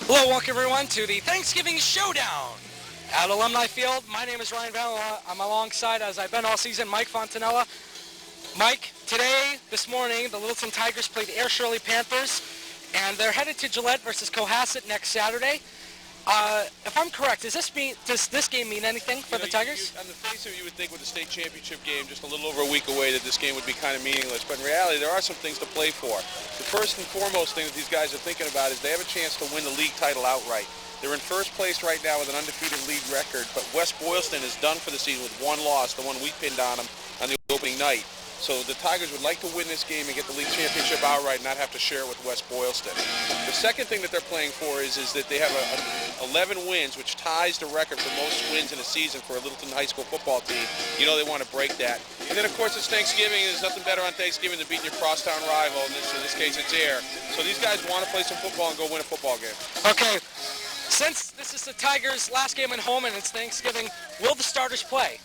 Hello, welcome everyone to the Thanksgiving Showdown at Alumni Field. My name is Ryan Vanilla. I'm alongside, as I've been all season, Mike Fontanella. Mike, this morning, the Littleton Tigers played Ayer Shirley Panthers, and they're headed to Gillette versus Cohasset next Saturday. If I'm correct, does this game mean anything for the Tigers? On the face of it, you would think with the state championship game just a little over a week away that this game would be kind of meaningless. But in reality, there are some things to play for. The first and foremost thing that these guys are thinking about is they have a chance to win the league title outright. They're in first place right now with an undefeated league record, but West Boylston is done for the season with one loss, the one we pinned on them on the opening night. So the Tigers would like to win this game and get the league championship outright and not have to share it with West Boylston. The second thing that they're playing for is that they have 11 wins, which ties the record for most wins in a season for a Littleton high school football team. You know they want to break that. And then, of course, it's Thanksgiving, and there's nothing better on Thanksgiving than beating your crosstown rival. In this case, it's Ayer. So these guys want to play some football and go win a football game. Okay. Since this is the Tigers' last game at home and it's Thanksgiving, will the starters play?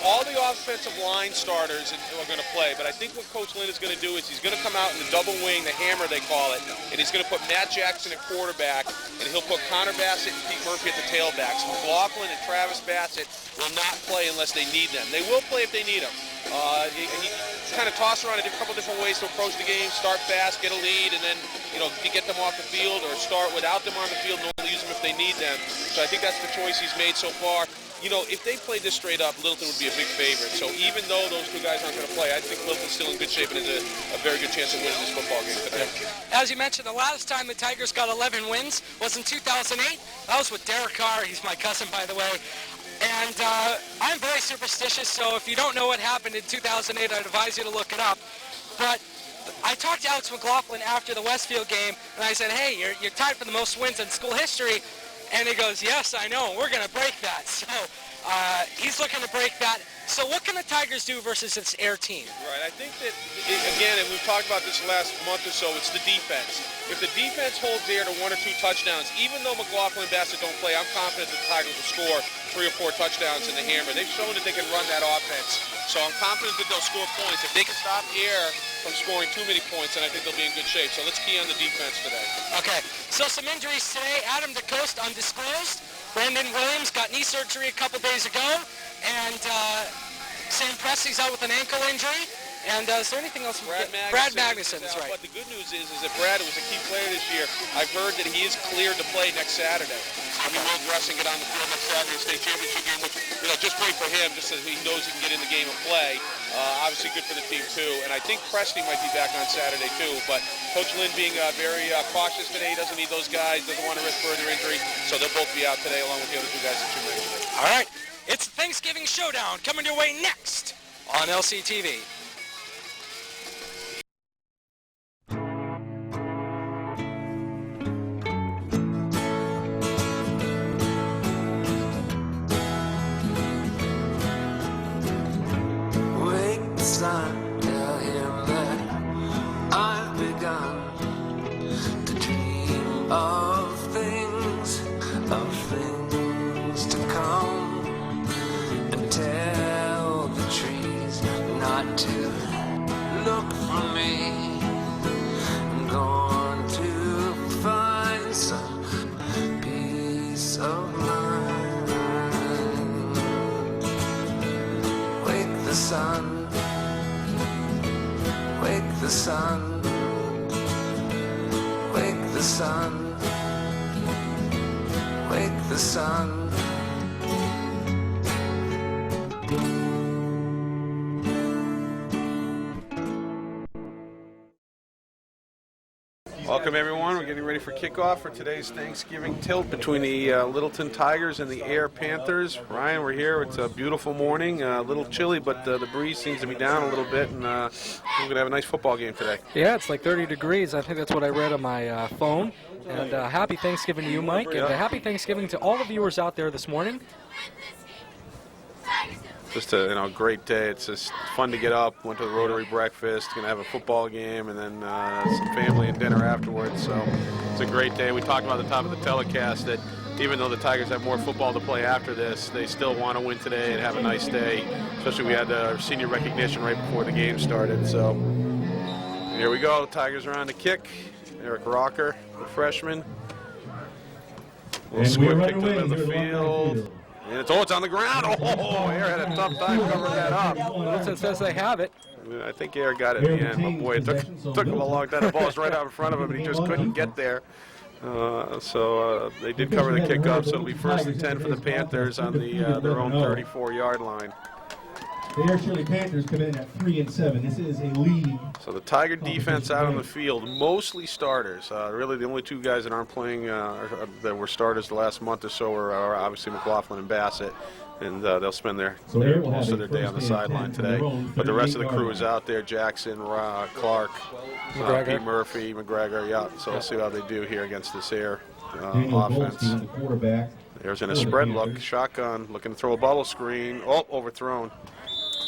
All the offensive line starters are going to play, but I think what Coach Lynn is going to do is he's going to come out in the double wing, the hammer they call it, and he's going to put Matt Jackson at quarterback, and he'll put Connor Bassett and Pete Murphy at the tailbacks. McLaughlin and Travis Bassett will not play unless they need them. They will play if they need them. He kind of toss around a couple different ways to approach the game, start fast, get a lead, and then get them off the field, or start without them on the field and only use them if they need them. So I think that's the choice he's made so far. If they played this straight up, Littleton would be a big favorite. So even though those two guys aren't going to play, I think Littleton's still in good shape and has a very good chance of winning this football game today. As you mentioned, the last time the Tigers got 11 wins was in 2008. That was with Derek Carr. He's my cousin, by the way. And I'm very superstitious, so if you don't know what happened in 2008, I'd advise you to look it up. But I talked to Alex McLaughlin after the Westfield game, and I said, hey, you're tied for the most wins in school history. And he goes, yes, I know, we're going to break that. So he's looking to break that. So what can the Tigers do versus this Ayer team? Right, I think that, again, and we've talked about this last month or so, it's the defense. If the defense holds Ayer to 1 or 2 touchdowns, even though McLaughlin and Bassett don't play, I'm confident that the Tigers will score 3 or 4 touchdowns in the hammer. They've shown that they can run that offense. So I'm confident that they'll score points. If they can stop Ayer from scoring too many points, then I think they'll be in good shape. So let's key on the defense today. Okay, so some injuries today. Adam DeCoste undisclosed. Brandon Williams got knee surgery a couple days ago. And Sam Presley's out with an ankle injury. And is there anything else? Brad Magnuson, that's right. But the good news is that Brad, who was a key player this year, I've heard that he is cleared to play next Saturday. He will dress and get on the field next Saturday, state championship game, which, just great for him, just so he knows he can get in the game and play. Obviously good for the team, too. And I think Presley might be back on Saturday, too. But Coach Lynn being very cautious today, doesn't need those guys, doesn't want to risk further injury. So they'll both be out today, along with the other 2 guys that you mentioned. All right. It's Thanksgiving Showdown coming your way next on LCTV. Tell him that I've begun to dream of things to come, and tell the trees not to look for me. I'm going to find some peace of mind. Wake the sun. Wake the sun, wake the sun, wake the sun. Welcome, everyone. We're getting ready for kickoff for today's Thanksgiving tilt between the Littleton Tigers and the Ayer Panthers. Ryan, we're here. It's a beautiful morning. A little chilly, but the breeze seems to be down a little bit, and we're going to have a nice football game today. Yeah, it's like 30 degrees. I think that's what I read on my phone. And happy Thanksgiving to you, Mike, and happy Thanksgiving to all the viewers out there this morning. Just a great day. It's just fun to get up. Went to the Rotary breakfast. Going to have a football game and then some family and dinner afterwards. So it's a great day. We talked about at the top of the telecast that even though the Tigers have more football to play after this, they still want to win today and have a nice day. Especially we had our senior recognition right before the game started. So here we go. Tigers are on the kick. Eric Rocker, the freshman. Little squib picked him in the field. And it's on the ground. Oh, Ayer had a tough time covering that up. Littleton says they have it. I think Ayer got it in the end, but boy, it took him a long time. The ball was right out in front of him, and he just couldn't get there. So they did cover the kickoff, so it'll be 1st and 10 for the Panthers on their own 34-yard line. The Ayer Shirley Panthers come in at 3 and 7. This is a lead. So the Tiger defense out on the field, mostly starters. Really, the only 2 guys that aren't playing that were starters the last month or so are obviously McLaughlin and Bassett, and they'll spend most of their day on the sideline today. But the rest of the crew is out there: Jackson, Clark, Pete Murphy, McGregor. Yeah, so we'll see how they do here against this Ayer offense. There's in a spread look, shotgun, looking to throw a bubble screen. Oh, overthrown.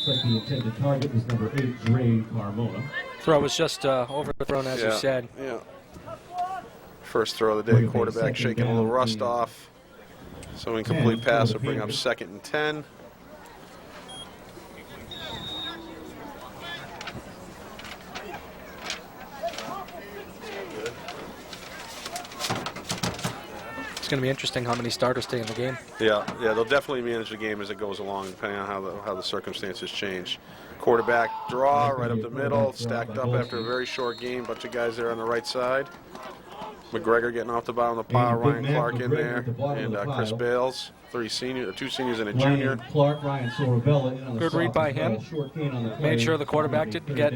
Looks like the intended target was number 8, Dre Carmona. Throw was just overthrown, as you said. Yeah. First throw of the day, quarterback shaking a little rust off. So incomplete pass will bring up 2nd and 10. It's going to be interesting how many starters stay in the game. Yeah, they'll definitely manage the game as it goes along, depending on how the circumstances change. Quarterback draw right up the middle, stacked up after a very short game. Bunch of guys there on the right side. McGregor getting off the bottom of the pile, Ryan Clark in there, and Chris Bales, 2 seniors and a junior. Good read by him. Made sure the quarterback didn't get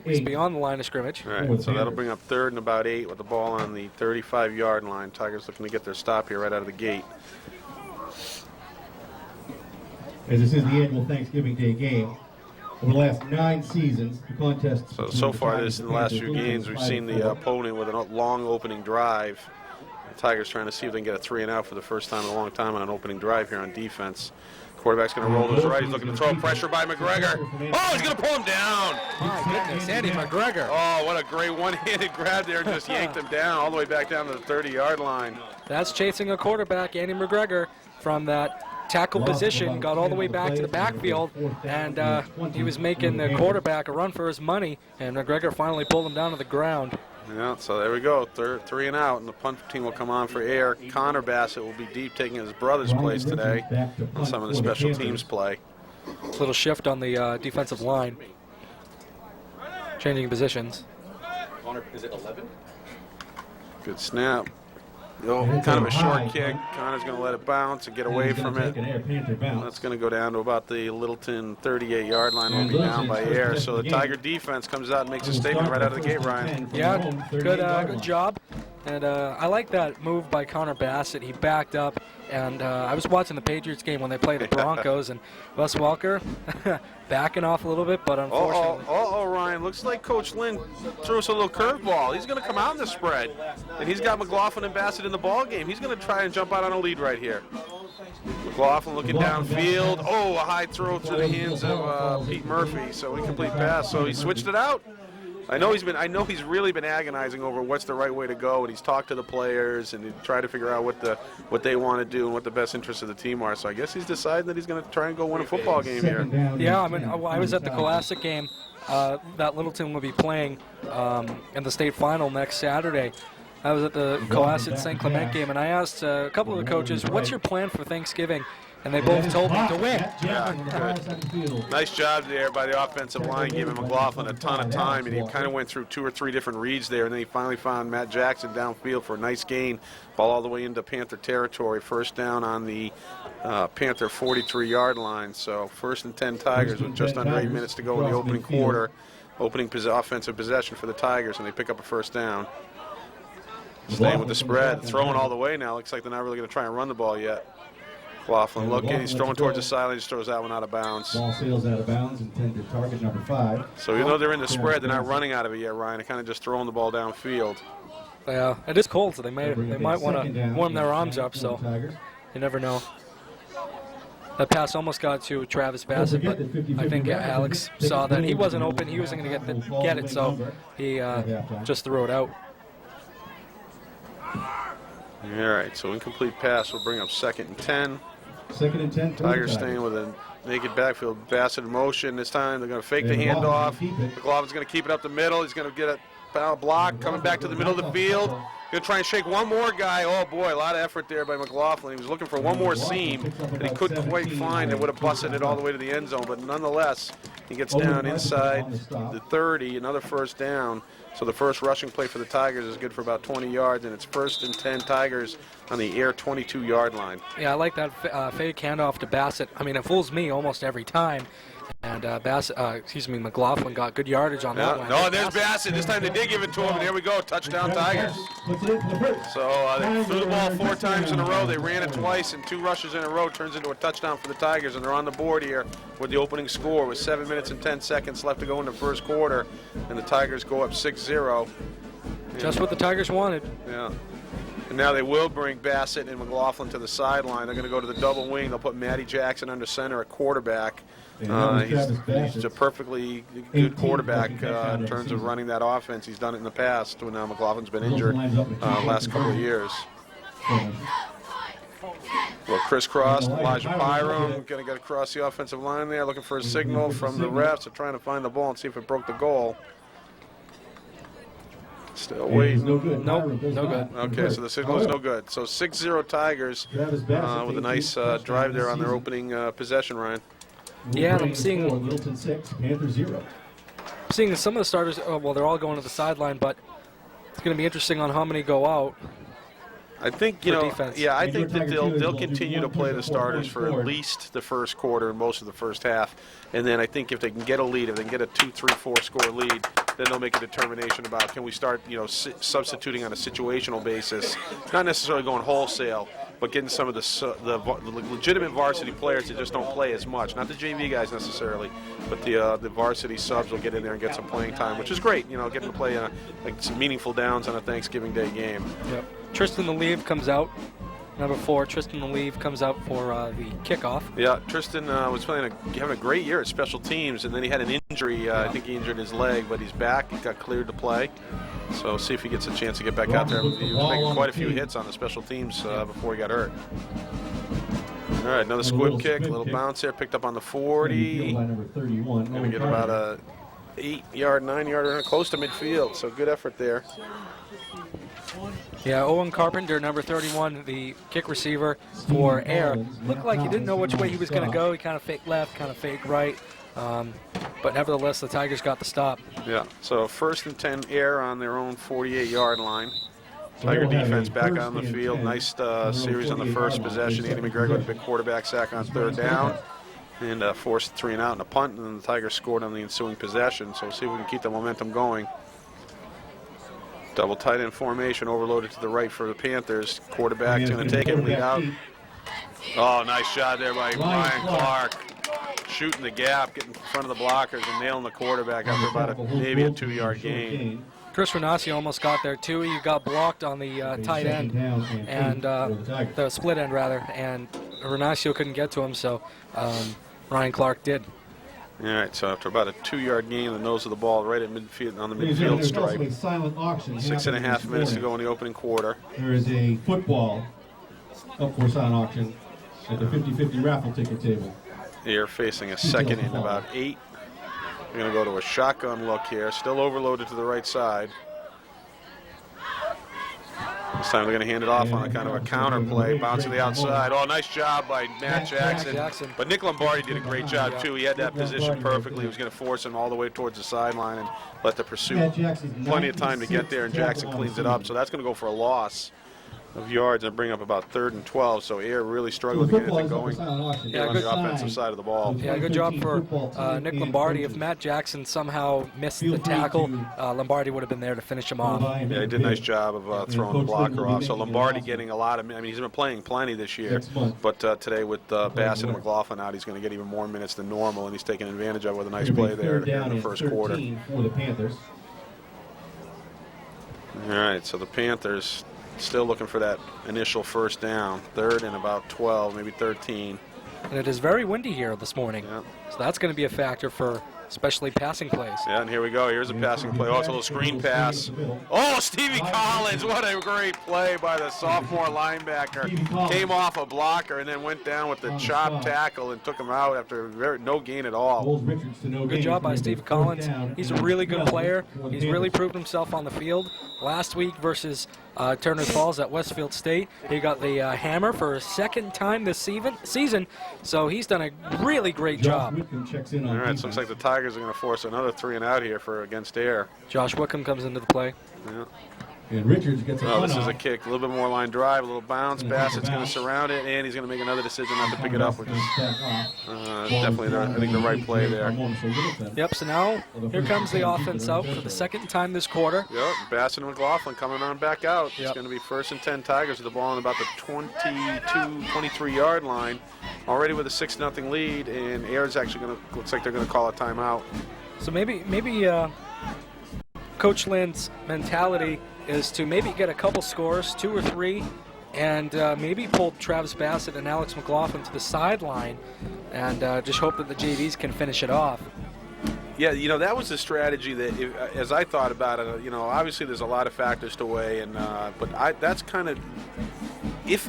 beyond the line of scrimmage. All right, so that'll bring up 3rd and about 8 with the ball on the 35-yard line. Tigers looking to get their stop here right out of the gate. As this is the annual Thanksgiving Day game, over the last 9 seasons, the contest. So far, in the last few games, we've seen the opponent with a long opening drive. The Tigers trying to see if they can get a 3-and-out for the first time in a long time on an opening drive here on defense. Quarterback's going to roll to his right. He's looking to throw pressure by McGregor. Oh, he's going to pull him down. My goodness, Andy McGregor. Oh, what a great one-handed grab there. Just yanked him down all the way back down to the 30-yard line. That's chasing a quarterback, Andy McGregor, from that tackle position, got all the way back to the backfield, and he was making the quarterback a run for his money, and McGregor finally pulled him down to the ground. Yeah, so there we go, 3-and-out, and the punt team will come on for Ayer. Connor Bassett will be deep, taking his brother's place today on some of the special teams play. Little shift on the defensive line, changing positions. Is it 11? Good snap. Kind of a short kick. Connor's going to let it bounce and get away from it. That's going to go down to about the Littleton 38-yard line. Will be down by Ayer. So the Tiger defense comes out and makes a statement right out of the gate, Ryan. Yeah, good job. And I like that move by Connor Bassett. He backed up, and I was watching the Patriots game when they played the Broncos, and Wes Welker backing off a little bit, but unfortunately. Ryan. Looks like Coach Lynn threw us a little curveball. He's going to come out in the spread, and he's got McLaughlin and Bassett in the ball game. He's going to try and jump out on a lead right here. McLaughlin looking downfield. Oh, a high throw through the hands of Pete Murphy. So incomplete pass. So he switched it out. I know he's really been agonizing over what's the right way to go, and he's talked to the players and tried to figure out what they want to do and what the best interests of the team are. So I guess he's deciding that he's going to try and go win a football game here. Yeah, I mean, I was at the Classic game that Littleton will be playing in the state final next Saturday. I was at the Cohasset St. Clement game, and I asked a couple of the coaches, what's your plan for Thanksgiving? And they both told me to win. Yeah, good. Nice job there by the offensive line, giving McLaughlin a ton of time, and he kind of went through 2 or 3 different reads there, and then he finally found Matt Jackson downfield for a nice gain. Ball all the way into Panther territory. First down on the Panther 43-yard line. So 1st and 10 Tigers with just under 8 minutes to go in the opening quarter. Opening offensive possession for the Tigers, and they pick up a first down. Staying with the spread, throwing all the way now. Looks like they're not really going to try and run the ball yet. McLaughlin looking, he's throwing towards the sideline, just throws that one out of bounds. Ball sails out of bounds, intended target number 5. So even though they're in the spread, they're not running out of it yet, Ryan. They're kind of just throwing the ball downfield. Yeah, it is cold, so they might want to warm their arms up, so you never know. That pass almost got to Travis Bassett, but I think Alex saw that he wasn't open, he wasn't going to get it, so he just threw it out. All right, so incomplete pass will bring up 2nd and 10. 2nd and 10. Tigers staying with a naked backfield. Bassett in motion this time. They're going to fake the handoff. McLaughlin's going to keep it up the middle. He's going to get a foul block coming back to the middle of the field. Going to try and shake one more guy. Oh, boy, a lot of effort there by McLaughlin. He was looking for one more seam that he couldn't quite find and would have busted it all the way to the end zone. But nonetheless, he gets down inside the 30, another first down. So the first rushing play for the Tigers is good for about 20 yards, and it's 1st and 10 Tigers on the Ayer 22-yard line. Yeah, I like that fake handoff to Bassett. I mean, it fools me almost every time. And McLaughlin got good yardage on that one. No, there's Bassett. This time they did give it to him, and there we go, touchdown Tigers. So they threw the ball 4 times in a row. They ran it twice, and 2 rushes in a row turns into a touchdown for the Tigers, and they're on the board here with the opening score with 7 minutes and 10 seconds left to go in the first quarter, and the Tigers go up 6-0. Just what the Tigers wanted. Yeah. And now they will bring Bassett and McLaughlin to the sideline. They're going to go to the double wing. They'll put Matty Jackson under center at quarterback. He's a perfectly good quarterback in terms of running that offense. He's done it in the past when McLaughlin's been injured last couple of years. Well, crisscross, Elijah Byram going to get across the offensive line there, looking for a signal from the refs. They're trying to find the ball and see if it broke the goal. Still waiting. No good. Nope, no good. Okay, so the signal is no good. So 6-0 Tigers with a nice drive there on their opening possession, Ryan. Yeah, and I'm seeing Littleton 6, Panthers 0. seeing some of the starters, well, they're all going to the sideline, but it's going to be interesting on how many go out. I think, I think that they'll continue to play the starters for at least the first quarter and most of the first half. And then I think if they can get a lead, if they can get a 2-3-4 score lead, then they'll make a determination about can we start, substituting on a situational basis, not necessarily going wholesale, but getting some of the legitimate varsity players that just don't play as much. Not the JV guys necessarily, but the varsity subs will get in there and get some playing time, which is great. Getting to play some meaningful downs on a Thanksgiving Day game. Yep. Tristan Lelieve comes out. Number 4, Tristan Lelieve comes out for the kickoff. Yeah, Tristan was having a great year at special teams, and then he had an injury. I think he injured his leg, but he's back. He got cleared to play. So see if he gets a chance to get back out there. He was making quite a few hits on the special teams before he got hurt. All right, another squib kick, a little bounce there, picked up on the 40. Going to get about a 8-yard, 9-yarder, close to midfield. So good effort there. Yeah, Owen Carpenter, number 31, the kick receiver for Ayer. Looked like he didn't know which way he was going to go. He kind of faked left, kind of faked right. But nevertheless, the Tigers got the stop. Yeah, so 1st and 10 Ayer on their own 48-yard line. Tiger defense back on the field. Nice series on the first possession. Andy McGregor with a big quarterback sack on 3rd down. And forced 3 and out and a punt. And then the Tigers scored on the ensuing possession. So we'll see if we can keep the momentum going. Double tight end formation, overloaded to the right for the Panthers. Quarterback's going to take it, lead out. Oh, nice shot there by Ryan Clark. Shooting the gap, getting in front of the blockers and nailing the quarterback after about maybe a 2-yard gain. Chris Renasio almost got there too. He got blocked on the tight end and the split end rather, and Renasio couldn't get to him, so Ryan Clark did. All right, so after about a 2-yard gain, the nose of the ball right at midfield on the midfield stripe. 6.5 minutes to go in the opening quarter. There is a football up for silent auction at the 50-50 raffle ticket table. Here facing a 2nd and about 8. We're going to go to a shotgun look here. Still overloaded to the right side. This time they're going to hand it off on a kind of a counter play, bounce to the outside. Oh, nice job by Matt Jackson. But Nick Lombardi did a great job, too. He had that position perfectly. He was going to force him all the way towards the sideline and let the pursuit plenty of time to get there, and Jackson cleans it up. So that's going to go for a loss of yards and bring up about 3rd and 12. So Ayer really struggled to get it going on the offensive side of the ball. Yeah, good job for Nick Lombardi. If Matt Jackson somehow missed the tackle, Lombardi would have been there to finish him off. Yeah, he did a nice job of throwing the blocker off. So Lombardi getting a lot of, he's been playing plenty this year, but today with Bassett and McLaughlin out, he's going to get even more minutes than normal, and he's taking advantage of it with a nice play there in the first quarter. For the Panthers. All right, so the Panthers still looking for that initial first down. 3rd and about 12, maybe 13. And it is very windy here this morning. Yeah. So that's going to be a factor for especially passing plays. Yeah, and here we go. Here's a passing play. Oh, it's a little screen pass. Oh, Stevie Collins. What a great play by the sophomore linebacker. Came off a blocker and then went down with the chop tackle and took him out after no gain at all. Good job by Stevie Collins. He's a really good player. He's really proved himself on the field. Last week versus Turner's Falls at Westfield State. He got the hammer for a second time this season, so he's done a really great job. All right, so looks like the Tigers are going to force another 3 and out here against Ayer. Josh Wickham comes into the play. Yeah. And Richards gets a this is a kick, a little bit more line drive, a little bounce. Bassett's going to surround it, and he's going to make another decision not to pick it up, which is definitely, I think, the right play there. Yep, so now here comes the offense out for the second time this quarter. Yep, Bassett and McLaughlin coming on back out. Yep. It's going to be 1st and 10 Tigers with the ball on about the 22, 23-yard line, already with a 6-0 lead, and Ayer's actually going to, looks like they're going to call a timeout. So maybe Coach Lynn's mentality is to maybe get a couple scores, 2 or 3, and maybe pull Travis Bassett and Alex McLaughlin to the sideline and just hope that the JVs can finish it off. Yeah, that was the strategy that, as I thought about it, obviously there's a lot of factors to weigh, and that's kind of, if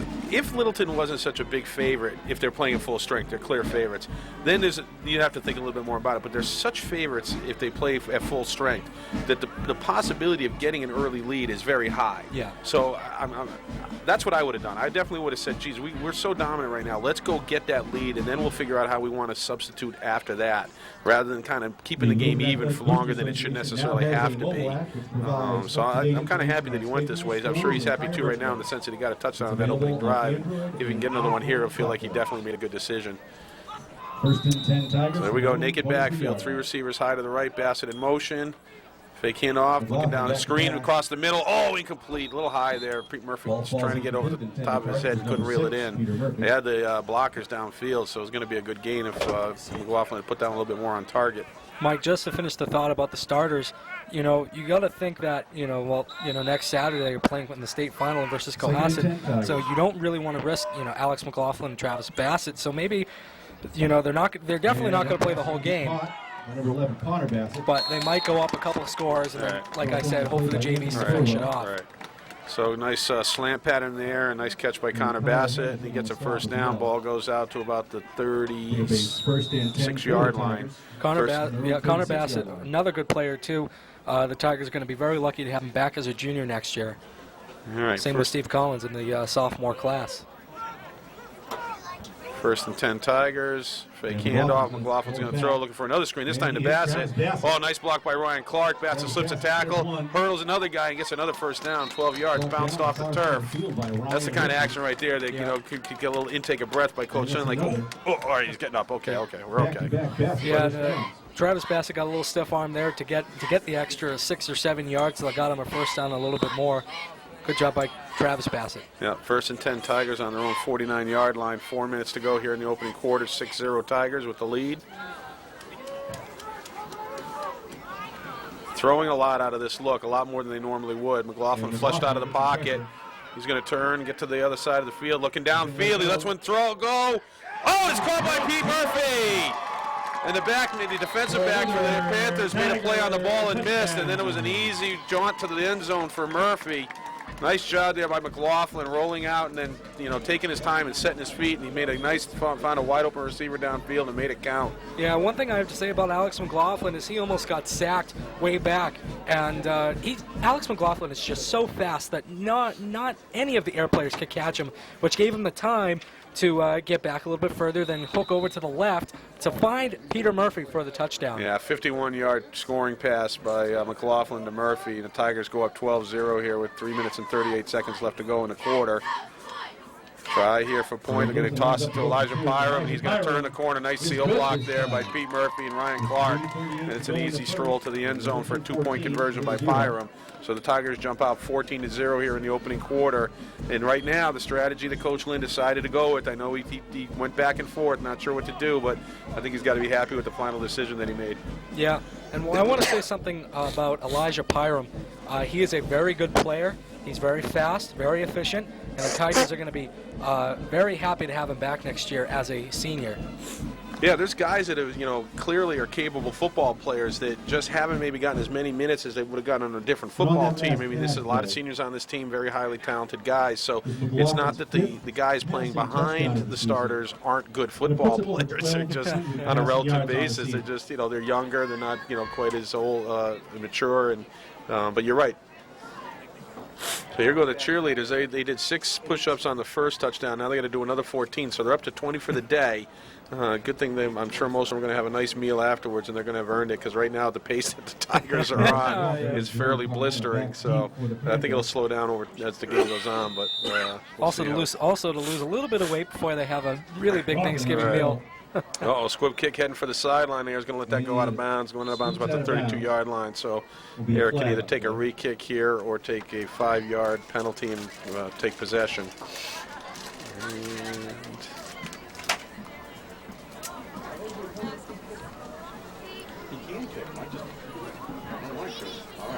Littleton wasn't such a big favorite, if they're playing at full strength, they're clear favorites, then you'd have to think a little bit more about it. But there's such favorites if they play at full strength that the possibility of getting an early lead is very high. Yeah. So that's what I would have done. I definitely would have said, geez, we're so dominant right now. Let's go get that lead, and then we'll figure out how we want to substitute after that, rather than kind of keeping the game even for longer than it should necessarily have to be. So I'm kind of happy that he went this way. I'm sure he's happy too right now in the sense that he got a touchdown on that opening drive. If he can get another one here, he'll feel like he definitely made a good decision. 1st and 10 Tigers. So there we go, naked backfield, 3 receivers high to the right, Bassett in motion. Fake handoff, looking down the screen, across the middle. Oh, incomplete, a little high there. Pete Murphy was trying to get over the top of his head, couldn't reel it in. They had the blockers downfield, so it was going to be a good gain if McLaughlin had put down a little bit more on target. Mike, just to finish the thought about the starters, you got to think that, next Saturday you're playing in the state final versus Cohasset, so you don't really want to risk, Alex McLaughlin and Travis Bassett. So maybe, they're definitely not going to play the whole game. Number 11, Connor Bassett. But they might go up a couple of scores, and then, like I said, hopefully the JVs to finish it off. Right. So nice slant pattern there, a nice catch by Connor Bassett, and he gets a first down. Ball goes out to about the 36-yard line. Connor Bassett, another good player too. The Tigers are going to be very lucky to have him back as a junior next year. All right. Same with Steve Collins in the sophomore class. 1st and 10 Tigers. Fake handoff. McLaughlin's going to throw, looking for another screen. This time to Bassett. Oh, nice block by Ryan Clark. Bassett slips a tackle, hurdles another guy, and gets another first down. 12 yards, bounced off the turf. That's the kind of action right there that could get a little intake of breath by Coach Sun. Like, all right, he's getting up. Okay, we're okay. Yeah. Travis Bassett got a little stiff arm there to get the extra 6 or 7 yards. So I got him a first down, a little bit more. Good job by Travis Bassett. Yeah, 1st and 10 Tigers on their own 49-yard line. 4 minutes to go here in the opening quarter. 6-0 Tigers with the lead. Throwing a lot out of this look, a lot more than they normally would. McLaughlin flushed out of the pocket. He's going to turn, get to the other side of the field, looking downfield. He lets one throw go. Oh, it's caught by Pete Murphy. And the defensive back for the Panthers made a play on the ball and missed, and then it was an easy jaunt to the end zone for Murphy. Nice job there by McLaughlin, rolling out and then, taking his time and setting his feet, and he made a nice, found a wide open receiver downfield and made it count. Yeah, one thing I have to say about Alex McLaughlin is he almost got sacked way back, and Alex McLaughlin is just so fast that not any of the Air players could catch him, which gave him the time to get back a little bit further, then hook over to the left to find Peter Murphy for the touchdown. Yeah, 51-yard scoring pass by McLaughlin to Murphy, and the Tigers go up 12-0 here with 3 minutes and 38 seconds left to go in the quarter. Try here for point. They're going to toss it to Elijah Pyram, and he's going to turn the corner. Nice seal block there by Pete Murphy and Ryan Clark, and it's an easy stroll to the end zone for a 2-point conversion by Pyram. So the Tigers jump out 14-0 here in the opening quarter. And right now, the strategy that Coach Lynn decided to go with, I know he went back and forth, not sure what to do, but I think he's got to be happy with the final decision that he made. Yeah, and I want to say something about Elijah Pyram. He is a very good player. He's very fast, very efficient, and the Tigers are going to be very happy to have him back next year as a senior. Yeah, there's guys that have, clearly are capable football players that just haven't maybe gotten as many minutes as they would have gotten on a different football team. I mean, there's a lot of seniors on this team, very highly talented guys. So it's not that the guys playing behind the starters aren't good football players. They're just on a relative basis. They're just, they're younger. They're not, quite as old, mature. And but you're right. So here go the cheerleaders. They did 6 push-ups on the first touchdown. Now they got to do another 14, so they're up to 20 for the day. Good thing I'm sure most of them are going to have a nice meal afterwards, and they're going to have earned it, because right now the pace that the Tigers are on is fairly blistering. So I think it'll slow down as the game goes on. But we'll also to lose a little bit of weight before they have a really big Thanksgiving meal. Uh-oh, squib kick heading for the sideline there. He's going to let that go out of bounds. Going out of bounds about the 32-yard line. So Ayer can either take a re-kick here or take a 5-yard penalty and take possession. And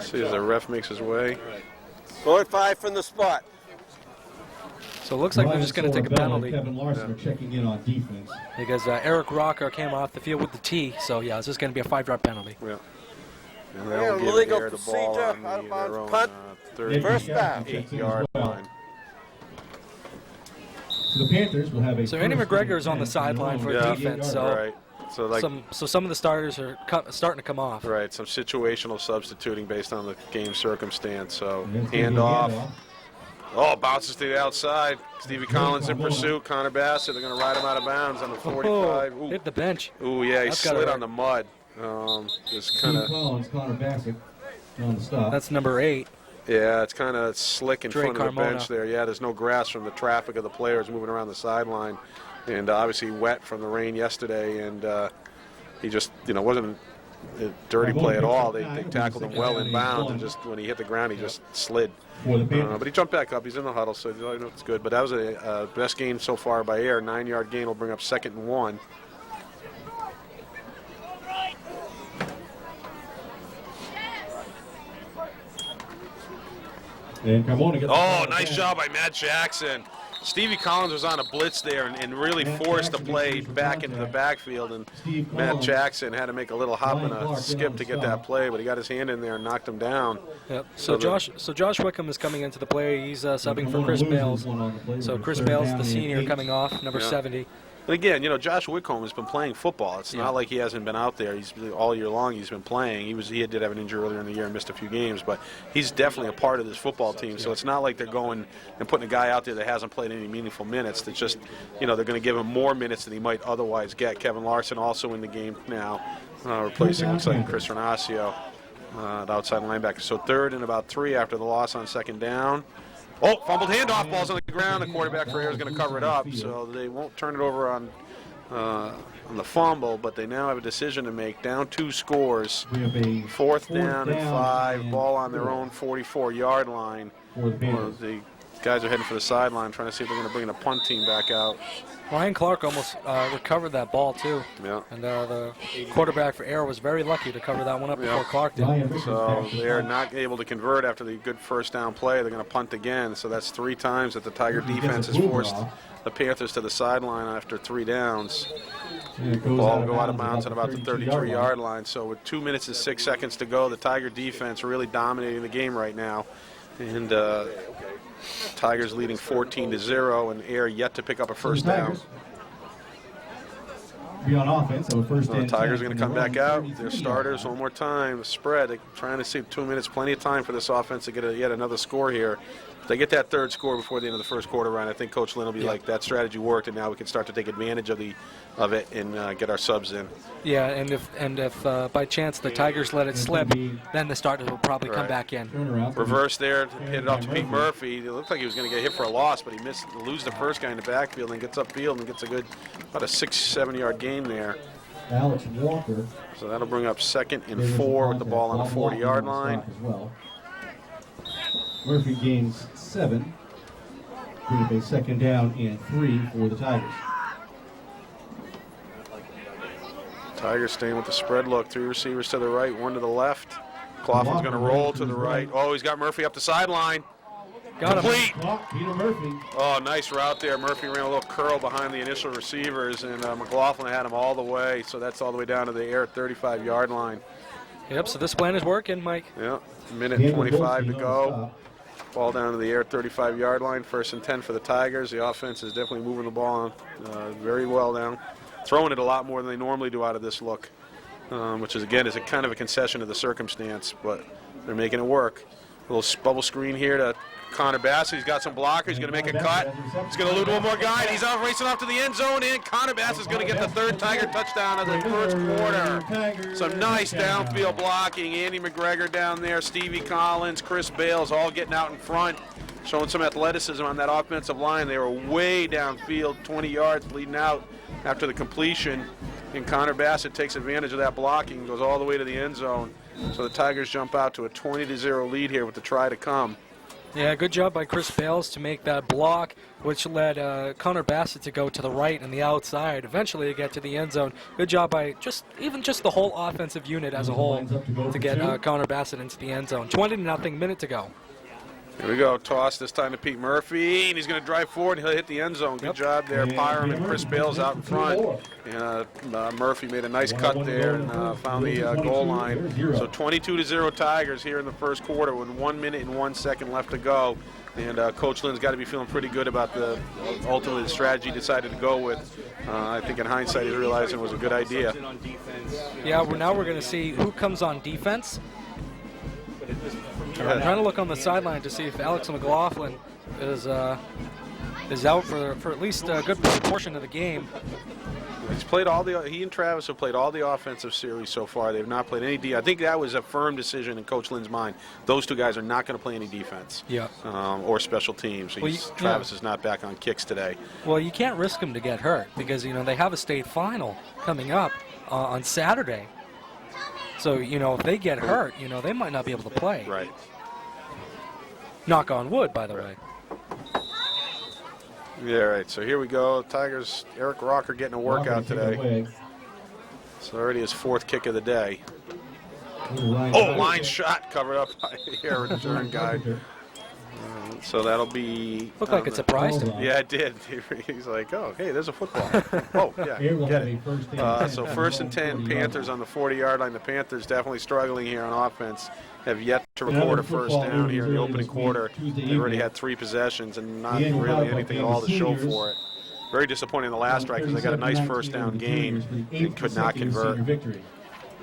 see as the ref makes his way. Go at 5 from the spot. So it looks like they're just going to take a penalty. Kevin Larson are checking in on defense. Because Eric Rocker came off the field with the tee, so yeah, it's just going to be a 5-yard penalty. Yeah. And they'll give Ayer the ball on their own 38-yard line. So the Panthers will have a. So Andy McGregor is on the sideline for defense. So right. So like some of the starters are starting to come off. Right. Some situational substituting based on the game circumstance. So handoff. Oh, bounces to the outside. Stevie Collins in pursuit. Connor Bassett. They're going to ride him out of bounds on the 45. Ooh. Hit the bench. Ooh, yeah, he slid on the mud. Just kind of. Collins, Connor Bassett on the stop. That's number 8. Yeah, it's kind of slick in Dre front of the Carmona. bench there. Yeah, there's no grass from the traffic of the players moving around the sideline, and obviously wet from the rain yesterday. And he just, wasn't a dirty play at all. They tackled him well in bounds, and just when he hit the ground, he just slid. But he jumped back up. He's in the huddle, so it's good. But that was a best game so far by Ayer. 9-yard gain will bring up 2nd and 1. Oh, nice job by Matt Jackson. Stevie Collins was on a blitz there and really forced the play back into the backfield, and Matt Jackson had to make a little hop and a skip to get that play, but he got his hand in there and knocked him down. Yep. So Josh Wickham is coming into the play. He's subbing for Chris Bales. So Chris Bales, the senior, coming off, number 70. And again, Josh Whitcomb has been playing football. It's not like he hasn't been out there. He's all year long. He's been playing. He did have an injury earlier in the year and missed a few games, but he's definitely a part of this football team. So it's not like they're going and putting a guy out there that hasn't played any meaningful minutes. It's just, they're going to give him more minutes than he might otherwise get. Kevin Larson also in the game now, replacing looks like Chris Renacio, the outside linebacker. So 3rd and about 3 after the loss on 2nd down. Oh, fumbled handoff, ball's on the ground. The quarterback for Ayer is going to cover it up, so they won't turn it over on the fumble, but they now have a decision to make. Down 2 scores, 4th down and 5, ball on their own 44-yard line. The guys are heading for the sideline, trying to see if they're going to bring the punt team back out. Ryan Clark almost recovered that ball, too. Yeah. And the quarterback for Ayer was very lucky to cover that one up before Clark did. So they're not able to convert after the good first down play. They're going to punt again. So that's 3 times that the Tiger defense has forced the Panthers to the sideline after 3 downs. Ball will go out of bounds at about the 33-yard line. So with 2 minutes and 6 seconds to go, the Tiger defense really dominating the game right now. And Tigers leading 14-0, and Ayer yet to pick up a first down. Be on offense, so first The Tigers are going to come back out. Their starters one more time. The spread. They're trying to see 2 minutes, plenty of time for this offense to get yet another score here. If they get that 3rd score before the end of the first quarter run, I think Coach Lynn will be like, that strategy worked, and now we can start to take advantage of it and get our subs in. Yeah, and if by chance the Tigers let it slip, then the starters will probably come back in. Reverse there, hit it off to Pete Murphy. It looked like he was going to get hit for a loss, but he missed, lose the first guy in the backfield and gets upfield and gets about a 6-7-yard gain there. Alex Walker. So that'll bring up 2nd and 4 with the ball on the 40-yard line. Murphy gains 7. Bring up a 2nd down and 3 for the Tigers. Tigers staying with the spread look. 3 receivers to the right, 1 to the left. Coughlin's going to roll to the right. Oh, he's got Murphy up the sideline. Got Complete. Peter Murphy. Oh, nice route there. Murphy ran a little curl behind the initial receivers, and McLaughlin had him all the way. So that's all the way down to the Ayer 35-yard line. Yep, so this plan is working, Mike. Yeah, minute and 25 to go. Ball down to the Ayer 35-yard line. 1st and 10 for the Tigers. The offense is definitely moving the ball very well now. Throwing it a lot more than they normally do out of this look, which is, again, is a kind of a concession to the circumstance, but they're making it work. A little bubble screen here to Connor Bassett, he's got some blockers. He's going to make a cut. He's going to elude one more guy. He's out racing off to the end zone, and Connor Bassett's going to get the third Tiger touchdown of the first quarter. Some nice downfield blocking. Andy McGregor down there, Stevie Collins, Chris Bales all getting out in front, showing some athleticism on that offensive line. They were way downfield, 20 yards leading out after the completion, and Connor Bassett takes advantage of that blocking, goes all the way to the end zone. So the Tigers jump out to a 20-0 lead here with the try to come. Yeah, good job by Chris Bales to make that block, which led Connor Bassett to go to the right and the outside, eventually to get to the end zone. Good job by just the whole offensive unit as a whole to get Connor Bassett into the end zone. 20-0, minute to go. Here we go, toss this time to Pete Murphy, and he's going to drive forward, and he'll hit the end zone. Good job there, Pyram and Chris Bales out in front. And Murphy made a nice cut there and found the goal line. So 22-0 Tigers here in the first quarter with 1 minute and 1 second left to go. And Coach Lynn's got to be feeling pretty good about ultimately the strategy he decided to go with. I think in hindsight he's realizing it was a good idea. Yeah, now we're going to see who comes on defense. I'm trying to look on the sideline to see if Alex McLaughlin is out for at least a good portion of the game. He's played he and Travis have played all the offensive series so far. They've not played any defense. I think that was a firm decision in Coach Lynn's mind. Those two guys are not going to play any defense. Yeah. Or special teams. Travis is not back on kicks today. Well, you can't risk him to get hurt because, they have a state final coming up on Saturday. So, if they get hurt, they might not be able to play. Right. Knock on wood, by the way. Yeah, right. So here we go. Tigers, Eric Rocker getting a workout today. It's already his fourth kick of the day. Oh, line shot covered up by the air return guy. So that'll be... Looked like it surprised him. Yeah, it did. He's like, oh, hey, there's a football. Oh, yeah, get it. So 1st and 10, Panthers on the 40-yard line. The Panthers definitely struggling here on offense. Have yet to record a first down here in the opening quarter. They already had 3 possessions and not really anything at all to show for it. Very disappointing in the last drive because they got a nice first down gain and could not convert.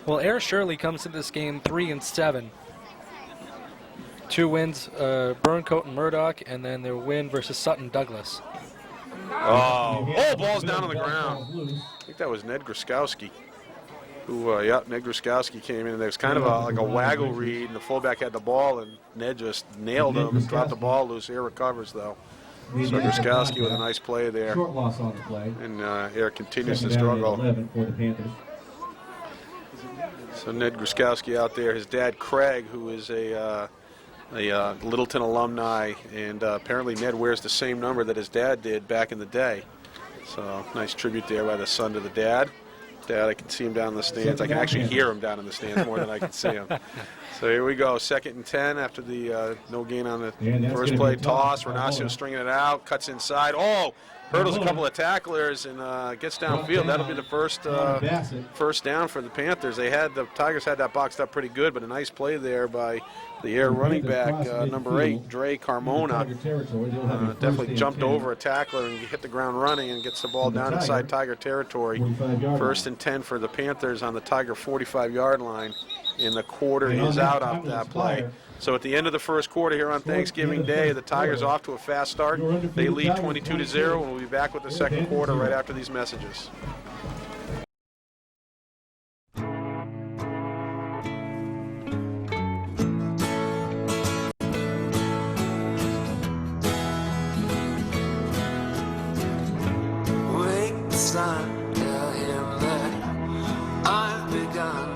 Well, Ayer Shirley comes into this game 3-7. 2 wins, Burncoat and Murdoch, and then their win versus Sutton Douglas. Oh, ball's down on the ground. I think that was Ned Gruskowski. Ned Gruskowski came in, and there was kind of like a waggle read, and the fullback had the ball, and Ned just nailed him and dropped the ball loose. Ayer recovers, though. So Gruskowski with a nice play there. Short loss on the play. And Ayer continues to struggle. For the Panthers. So Ned Gruskowski out there. His dad, Craig, who is a Littleton alumni, and apparently Ned wears the same number that his dad did back in the day. So nice tribute there by the son to the dad. I can see him down in the stands. I can actually hear him down in the stands more than I can see him. So here we go, 2nd and 10 after the no gain on the first play. Toss, Renacio stringing it out, cuts inside. Oh, hurdles a couple of tacklers and gets downfield. That'll be the first down for the Panthers. The Tigers had that boxed up pretty good, but a nice play there by the Ayer running back, number 8, Dre Carmona. Definitely jumped over a tackler and hit the ground running and gets the ball down inside Tiger territory. 1st and 10 for the Panthers on the Tiger 45-yard line, and the quarter is out off that play. So at the end of the first quarter here on Thanksgiving Day, the Tigers off to a fast start. They lead 22-0, and we'll be back with the second quarter right after these messages. Wake the sun, tell him that I've begun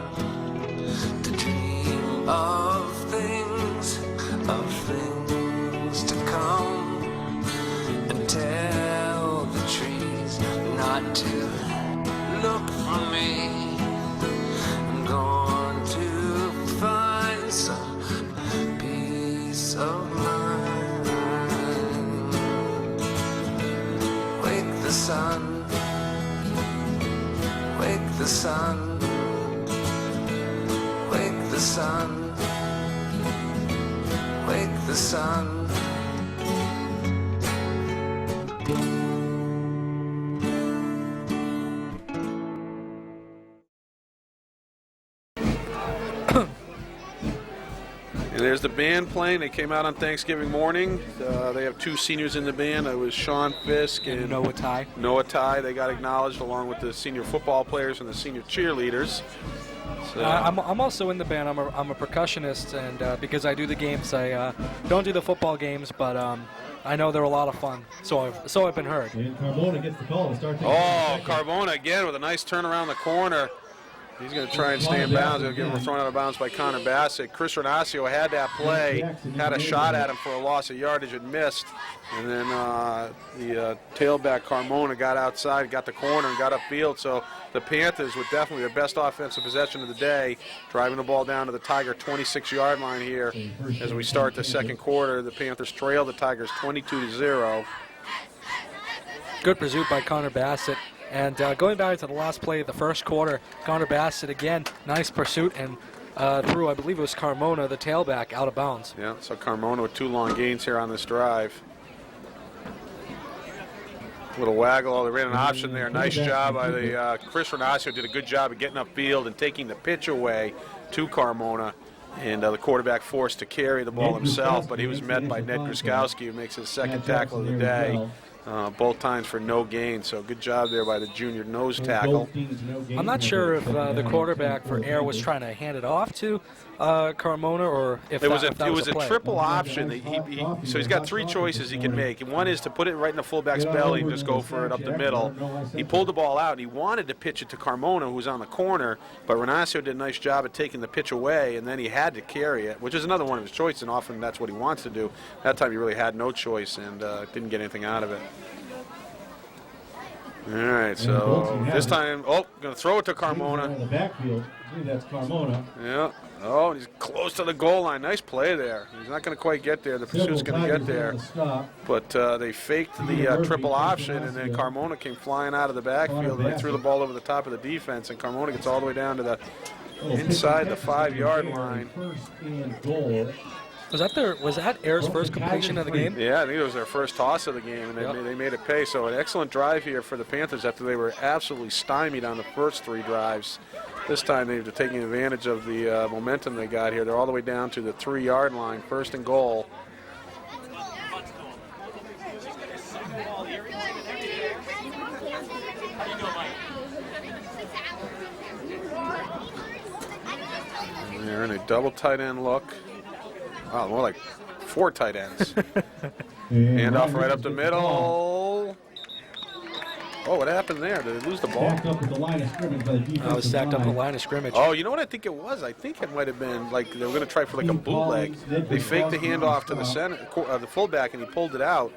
to dream of things to come, and tell the trees not to look for me. I'm going to find some peace of mind. Wake the sun, wake the sun, wake the sun, wake the sun. And there's the band playing. They came out on Thanksgiving morning. They have 2 seniors in the band. It was Sean Fisk and Noah Ty. Noah Ty. They got acknowledged along with the senior football players and the senior cheerleaders. So, I'm also in the band. I'm a percussionist, and because I do the games, I don't do the football games, but I know they're a lot of fun. So I've been heard. And Carbona gets the call to start. Carbona again with a nice turn around the corner. He's going to try and stay in bounds. He'll get him thrown out of bounds by Connor Bassett. Chris Renacio had that play, had a shot at him for a loss of yardage and missed. And then the tailback Carmona got outside, got the corner, and got upfield. So the Panthers with definitely their best offensive possession of the day, driving the ball down to the Tiger 26-yard line here as we start the second quarter. The Panthers trail the Tigers 22-0. Good pursuit by Connor Bassett. And going back to the last play of the first quarter, Connor Bassett again, nice pursuit, and threw, I believe it was Carmona, the tailback, out of bounds. Yeah, so Carmona with 2 long gains here on this drive. Little waggle, they ran an option there. Nice job by the Chris Renacio. Did a good job of getting upfield and taking the pitch away to Carmona. And the quarterback forced to carry the ball himself, but he was met by Ned Gruskowski, who makes his second tackle of the day. Both times for no gain, so good job there by the junior nose tackle. I'm not sure if the quarterback for Ayer was trying to hand it off to Carmona, or if it was that was a play. triple option. So he's got 3 choices he can make. One is to put it right in the fullback's belly and just go for it up the middle. He pulled the ball out, and he wanted to pitch it to Carmona, who was on the corner, but Renacio did a nice job of taking the pitch away, and then he had to carry it, which is another one of his choices, and often that's what he wants to do. That time he really had no choice and didn't get anything out of it. All right, so this time, going to throw it to Carmona. In the backfield, I believe that's Carmona. Yeah. Oh, and he's close to the goal line. Nice play there. He's not going to quite get there. The pursuit's going to get there. But they faked the triple option, and then Carmona came flying out of the backfield, and they threw the ball over the top of the defense, and Carmona gets all the way down to the inside the 5-yard line. First and goal. Was that Ayer's first completion of the game? Yeah, I think it was their first toss of the game, and they made it pay. So an excellent drive here for the Panthers after they were absolutely stymied on the first 3 drives. This time they're taking advantage of the momentum they got here. They're all the way down to the 3-yard line, first and goal. And they're in a double tight end look. Wow, more like 4 tight ends. Hand off right up the middle. Oh, what happened there? Did they lose the ball? Stacked up at the line of scrimmage by the defensive I was stacked up the line. line of scrimmage. Oh, you know what I think it was? I think it might have been like they were going to try for like a bootleg. They faked the handoff to the center, the fullback, and he pulled it out.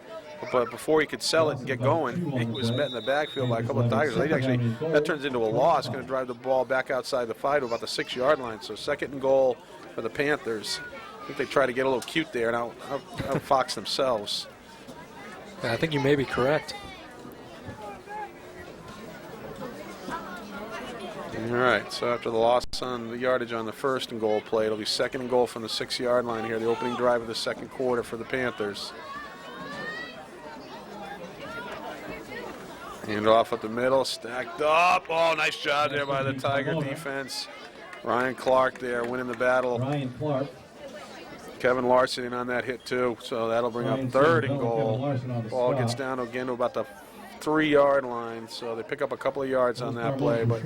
But before he could sell it and get going, he was met in the backfield by a couple of Tigers. That turns into a loss. Going to drive the ball back outside the 5 to about the 6-yard line. So second and goal for the Panthers. I think they try to get a little cute there and outfox themselves. I think you may be correct. All right, so after the loss on the yardage on the first and goal play, it'll be second and goal from the 6-yard line here, the opening drive of the second quarter for the Panthers. Hand off at the middle, stacked up. Oh, nice job there by the Tiger defense. Ryan Clark there winning the battle. Ryan Clark. Kevin Larson in on that hit too, so that'll bring up third and goal. Ball gets down again to about the 3-yard line, so they pick up a couple of yards on that play, but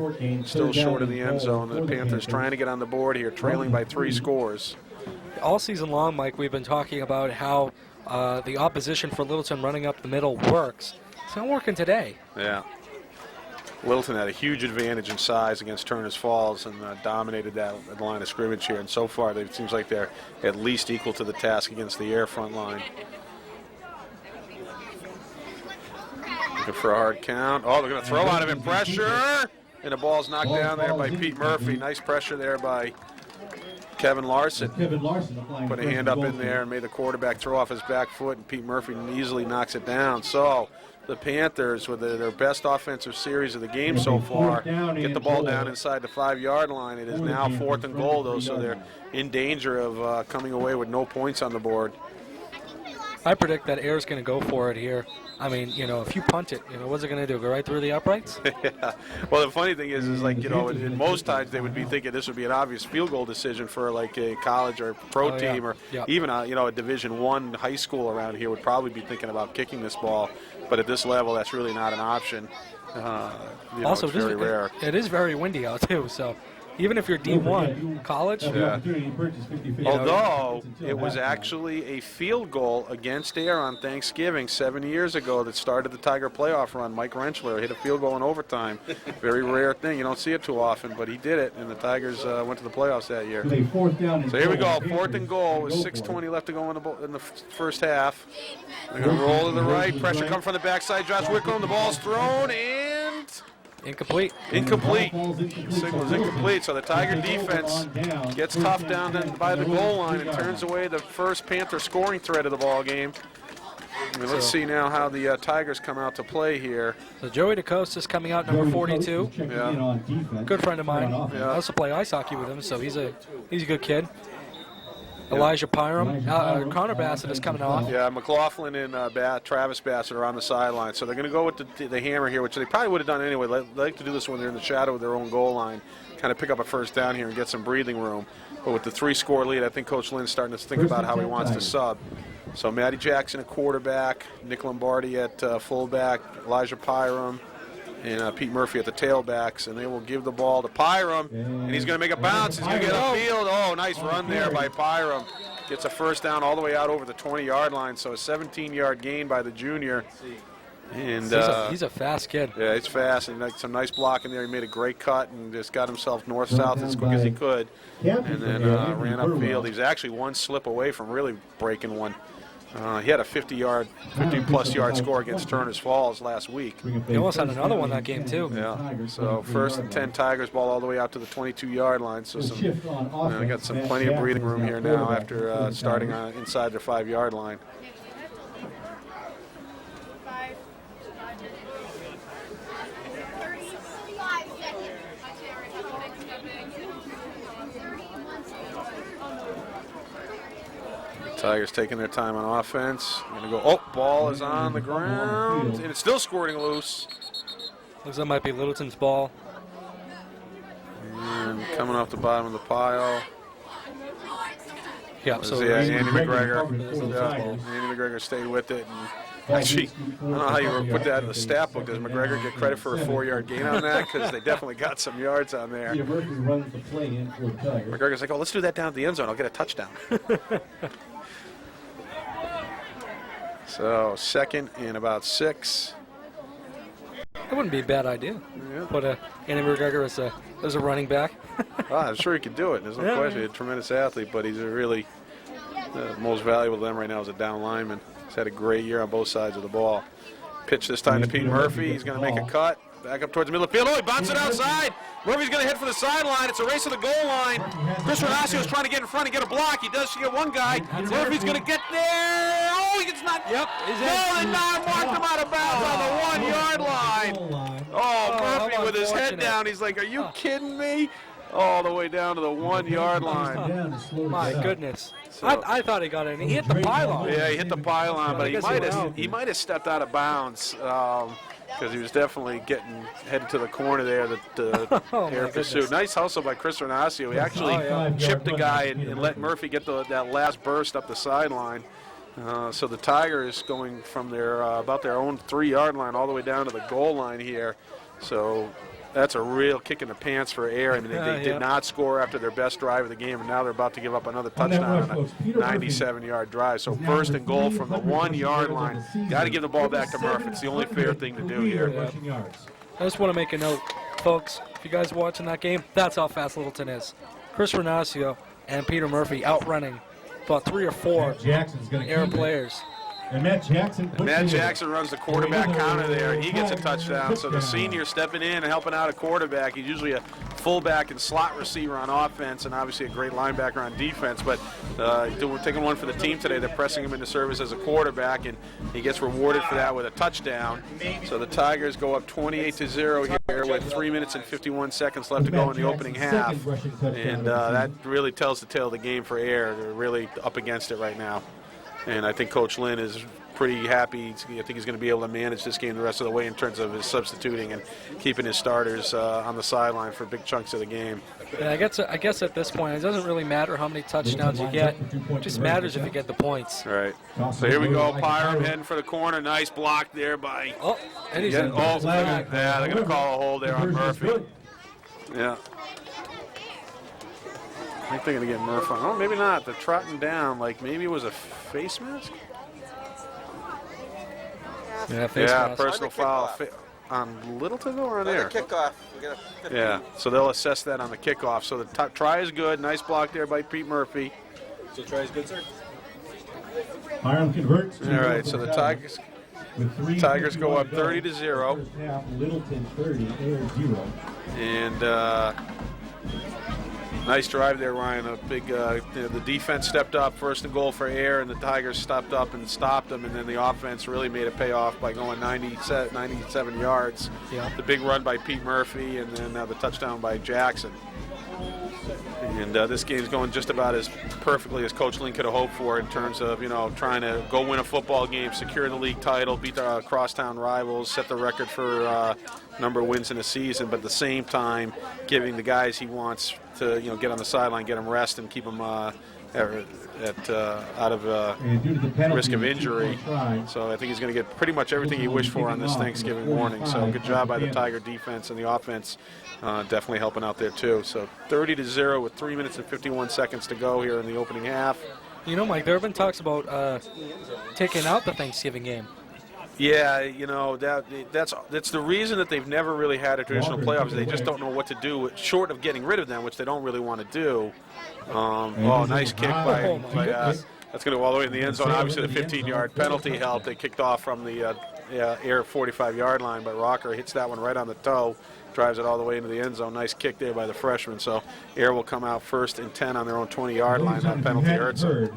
still short of the end zone. The Panthers trying to get on the board here, trailing by 3 scores. All season long, Mike, we've been talking about how the opposition for Littleton running up the middle works. It's not working today. Yeah. Littleton had a huge advantage in size against Turner's Falls and dominated that at the line of scrimmage here. And so far, it seems like they're at least equal to the task against the Ayer front line. Looking for a hard count. Oh, they're going to throw on him in pressure. And the ball's knocked down there by Pete Murphy. Nice pressure there by Kevin Larson. Put a hand up in there and made the quarterback throw off his back foot, and Pete Murphy easily knocks it down. So the Panthers, with their best offensive series of the game so far, get the ball down inside the 5-yard line. It is now 4th and goal, though, so they're in danger of coming away with no points on the board. I predict that Ayer's going to go for it here. I mean, you know, if you punt it, you know, what's it going to do? Go right through the uprights? Yeah. Well, the funny thing is like, you know, in most times they would be thinking this would be an obvious field goal decision for like a college or pro team or even a, you know, a Division I high school around here would probably be thinking about kicking this ball. But at this level, that's really not an option. You know, Also, it's very rare. It is very windy out too, so even if you're D1 college, Although it was actually a field goal against Ayer on Thanksgiving 7 years ago that started the Tiger playoff run. Mike Rentschler hit a field goal in overtime. Very rare thing. You don't see it too often, but he did it, and the Tigers went to the playoffs that year. So here we go, 4th and goal with 6:20 left to go in the first half. They're going to roll to the right. Pressure coming from the backside. Josh Wickham, the ball's thrown, and incomplete. Incomplete. Signal is incomplete. So the Tiger defense gets tough down by the goal line and turns away the first Panther scoring threat of the ball game. I mean, let's see now how the Tigers come out to play here. So Joey DeCosta is coming out, number 42. Yeah. Good friend of mine. I also play ice hockey with him, so he's a good kid. Elijah Pyram. Connor Bassett is coming off. Yeah, McLaughlin and Travis Bassett are on the sideline. So they're going to go with the hammer here, which they probably would have done anyway. They like to do this when they're in the shadow of their own goal line, kind of pick up a first down here and get some breathing room. But with the 3-score lead, I think Coach Lynn's starting to think about how he wants to sub. So Matty Jackson at quarterback, Nick Lombardi at fullback, Elijah Pyram, and Pete Murphy at the tailbacks, and they will give the ball to Pyram, and he's going to make a bounce. He's going to get upfield. Oh, nice run there by Pyram. Gets a first down all the way out over the 20-yard line, so a 17-yard gain by the junior. And he's a fast kid. Yeah, he's fast, and some nice blocking there. He made a great cut and just got himself north-south as quick as he could, and then ran upfield. He was actually one slip away from really breaking one. He had a 50-plus yard score against Turner's Falls last week. He almost had another one that game, too. Yeah, so first and 10 Tigers, ball all the way out to the 22-yard line. So they got plenty of breathing room here now after starting inside their 5-yard line. Tigers taking their time on offense. Going to go, oh, ball is on the ground, and it's still squirting loose. Looks like that might be Littleton's ball. And coming off the bottom of the pile. Yeah, so Andy McGregor. Andy McGregor stayed with it. And actually, I don't know how you put that in the stat book. Does McGregor get credit for a 4-yard gain on that? Because they definitely got some yards on there. McGregor's like, oh, let's do that down at the end zone. I'll get a touchdown. So 2nd and about 6. That wouldn't be a bad idea. Yeah. Put Andy McGregor as a running back. I'm sure he could do it. There's no question. He's a tremendous athlete, but he's really most valuable to them right now is a down lineman. He's had a great year on both sides of the ball. Pitch this time to Pete Murphy. He's going to make a cut. Back up towards the middle of the field. Oh, he bounced it outside. Murphy's going to head for the sideline. It's a race to the goal line. Chris Renaccio is trying to get in front and get a block. He does get one guy. Murphy's going to get there. Oh, he gets not. Yep. No, and now marked him out of bounds on the 1-yard line. Oh, Murphy with his head down. He's like, are you kidding me? All the way down to the 1-yard line. My goodness. So, I thought he got it. He hit the pylon. Yeah, he hit the pylon, but he might have stepped out of bounds. Because he was definitely headed to the corner there that Ayer pursued. Nice hustle by Chris Renaccio. He actually chipped the guy and let Murphy get that last burst up the sideline. So the Tigers going from about their own 3-yard line all the way down to the goal line here. So that's a real kick in the pants for Ayer. I mean, they did not score after their best drive of the game, and now they're about to give up another touchdown on a 97-yard drive. So 1st and goal from the 1-yard line. Got to give the ball back to Murphy. It's the only fair thing to do here. Yeah. I just want to make a note, folks. If you guys are watching that game, that's how fast Littleton is. Chris Renaccio and Peter Murphy outrunning about 3 or 4 Ayer players. And Matt Jackson runs the quarterback counter there. He gets a touchdown. So the senior stepping in and helping out a quarterback. He's usually a fullback and slot receiver on offense, and obviously a great linebacker on defense. But we're taking one for the team today. They're pressing him into service as a quarterback, and he gets rewarded for that with a touchdown. So the Tigers go up 28-0 here with 3 minutes and 51 seconds left to go in the opening half. And that really tells the tale of the game for Ayer. They're really up against it right now. And I think Coach Lynn is pretty happy. I think he's going to be able to manage this game the rest of the way in terms of his substituting and keeping his starters on the sideline for big chunks of the game. Yeah, I guess at this point, it doesn't really matter how many touchdowns you get. It just matters if you get the points. All right. So here we go. Pyram heading for the corner. Nice block there by... Oh, and he's in. Yeah, they're going to call a hold there on Murphy. Yeah. I think they're going to get Murphy. Oh, maybe not. They're trotting down. Like maybe it was a face mask? Yeah, face mask. Personal foul on Littleton or on Ayer? Kickoff. We got a Yeah, so they'll assess that on the kickoff. So the try is good. Nice block there by Pete Murphy. So try is good, sir. Pyram converts. All right, so the Tigers go up 30-0. Half, Littleton 30, Ayer 0. And nice drive there, Ryan. A big, the defense stepped up, first and goal for Ayer, and the Tigers stepped up and stopped them. And then the offense really made it pay off by going 97 yards. Yeah. The big run by Pete Murphy, and then the touchdown by Jackson. And this game's going just about as perfectly as Coach Lynn could have hoped for in terms of, trying to go win a football game, secure the league title, beat the crosstown rivals, set the record for number of wins in a season, but at the same time giving the guys he wants to, get on the sideline, get them rest, and keep them out of risk of injury. So I think he's going to get pretty much everything he wished for on this Thanksgiving morning. So good job by the Tiger defense, and the offense definitely helping out there too. So 30-0 with 3 minutes and 51 seconds to go here in the opening half. Mike, there have been talks about taking out the Thanksgiving game. Yeah, that's the reason that they've never really had a traditional playoffs. They just don't know what to do, short of getting rid of them, which they don't really want to do. Nice kick by that's going to go all the way in the end zone. Obviously, the 15-yard penalty helped. They kicked off from the Ayer 45-yard line, but Rocker hits that one right on the toe, drives it all the way into the end zone. Nice kick there by the freshman. So Ayer will come out 1st and 10 on their own 20-yard line. That penalty hurts them.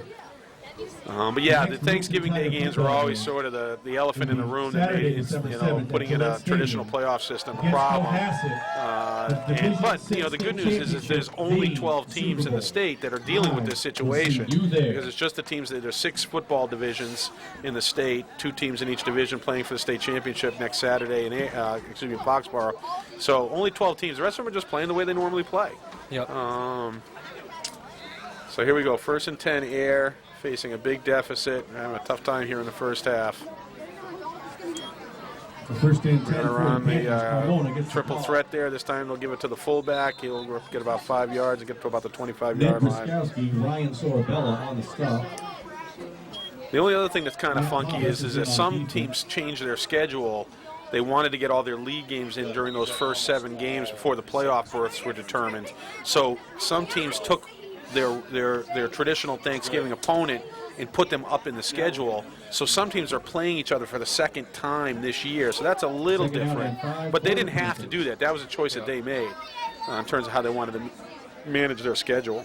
But yeah, the Thanksgiving Day games were always sort of the elephant in the room that made putting in a traditional playoff system a problem. But the good news is that there's only 12 teams in the state that are dealing with this situation, because it's just the teams that there's 6 football divisions in the state, 2 teams in each division playing for the state championship next Saturday in Foxborough. So only 12 teams. The rest of them are just playing the way they normally play. Yep. So here we go. 1st and 10, Ayer. Facing a big deficit, having a tough time here in the first half. First and 10 We're going to run the triple threat there. This time they'll give it to the fullback. He'll get about 5 yards and get to about the 25-yard line. Ryan Sorabella on the stop. The only other thing that's kind of funky is that some teams change their schedule. They wanted to get all their league games in during those first 7 games before the playoff berths were determined. So some teams took their traditional Thanksgiving opponent and put them up in the schedule. So some teams are playing each other for the second time this year. So that's a little different. But they didn't have to do that. That was a choice that they made in terms of how they wanted to manage their schedule.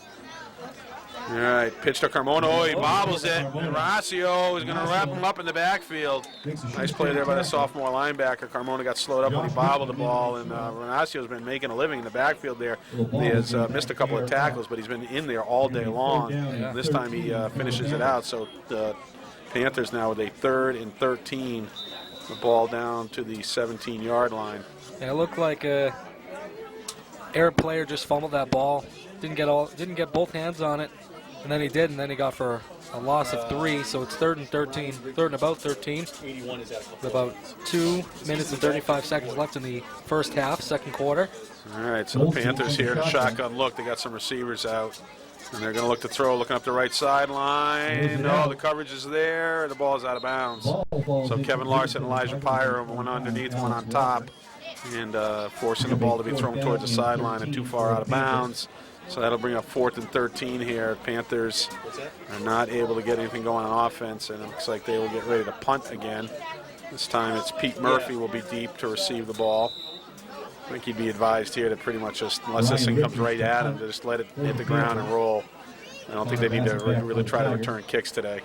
All right, pitch to Carmona. Oh, he bobbles it. Horacio is going to wrap him up in the backfield. Nice play there by the sophomore linebacker. Carmona got slowed up when he bobbled the ball, and Renacio's been making a living in the backfield there. He has missed a couple of tackles, but he's been in there all day long. This time he finishes it out. So the Panthers now with a 3rd and 13. The ball down to the 17-yard line. Yeah, it looked like a Ayer player just fumbled that ball. Didn't get both hands on it. And then he did, and then he got for a loss of 3, so it's 3rd and 13, 3rd and about 13. With about 2 minutes and 35 seconds left in the first half, second quarter. All right, so the Panthers here in a shotgun look. They got some receivers out, and they're going to look to throw, looking up the right sideline. No, the coverage is there. The ball is out of bounds. So Kevin Larson, Elijah Pyram, one underneath, one on top, and forcing the ball to be thrown towards the sideline and too far out of bounds. So that'll bring up 4th and 13 here. Panthers are not able to get anything going on offense, and it looks like they will get ready to punt again. This time it's Pete Murphy will be deep to receive the ball. I think he'd be advised here to pretty much just, unless this thing comes right at him, to just let it hit the ground and roll. I don't think they need to really try to return kicks today.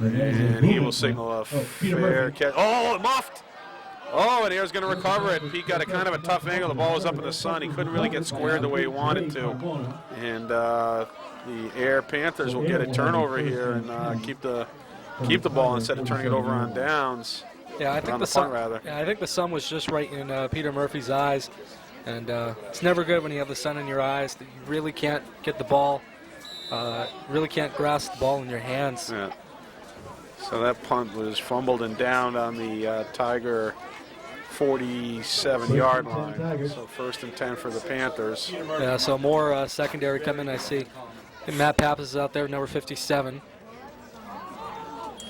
And he will signal a fair catch. Oh, muffed! Oh, and Ayer's going to recover it. Pete got a kind of a tough angle. The ball was up in the sun. He couldn't really get squared the way he wanted to. And the Ayer Panthers will get a turnover here and keep the ball instead of turning it over on downs. Yeah, I think the sun. Yeah, I think the sun was just right in Peter Murphy's eyes, and it's never good when you have the sun in your eyes. That you really can't get the ball, really can't grasp the ball in your hands. Yeah. So that punt was fumbled and downed on the Tiger 47-yard line. So 1st and 10 for the Panthers. Yeah, so more secondary coming, I see. And Matt Pappas is out there, number 57.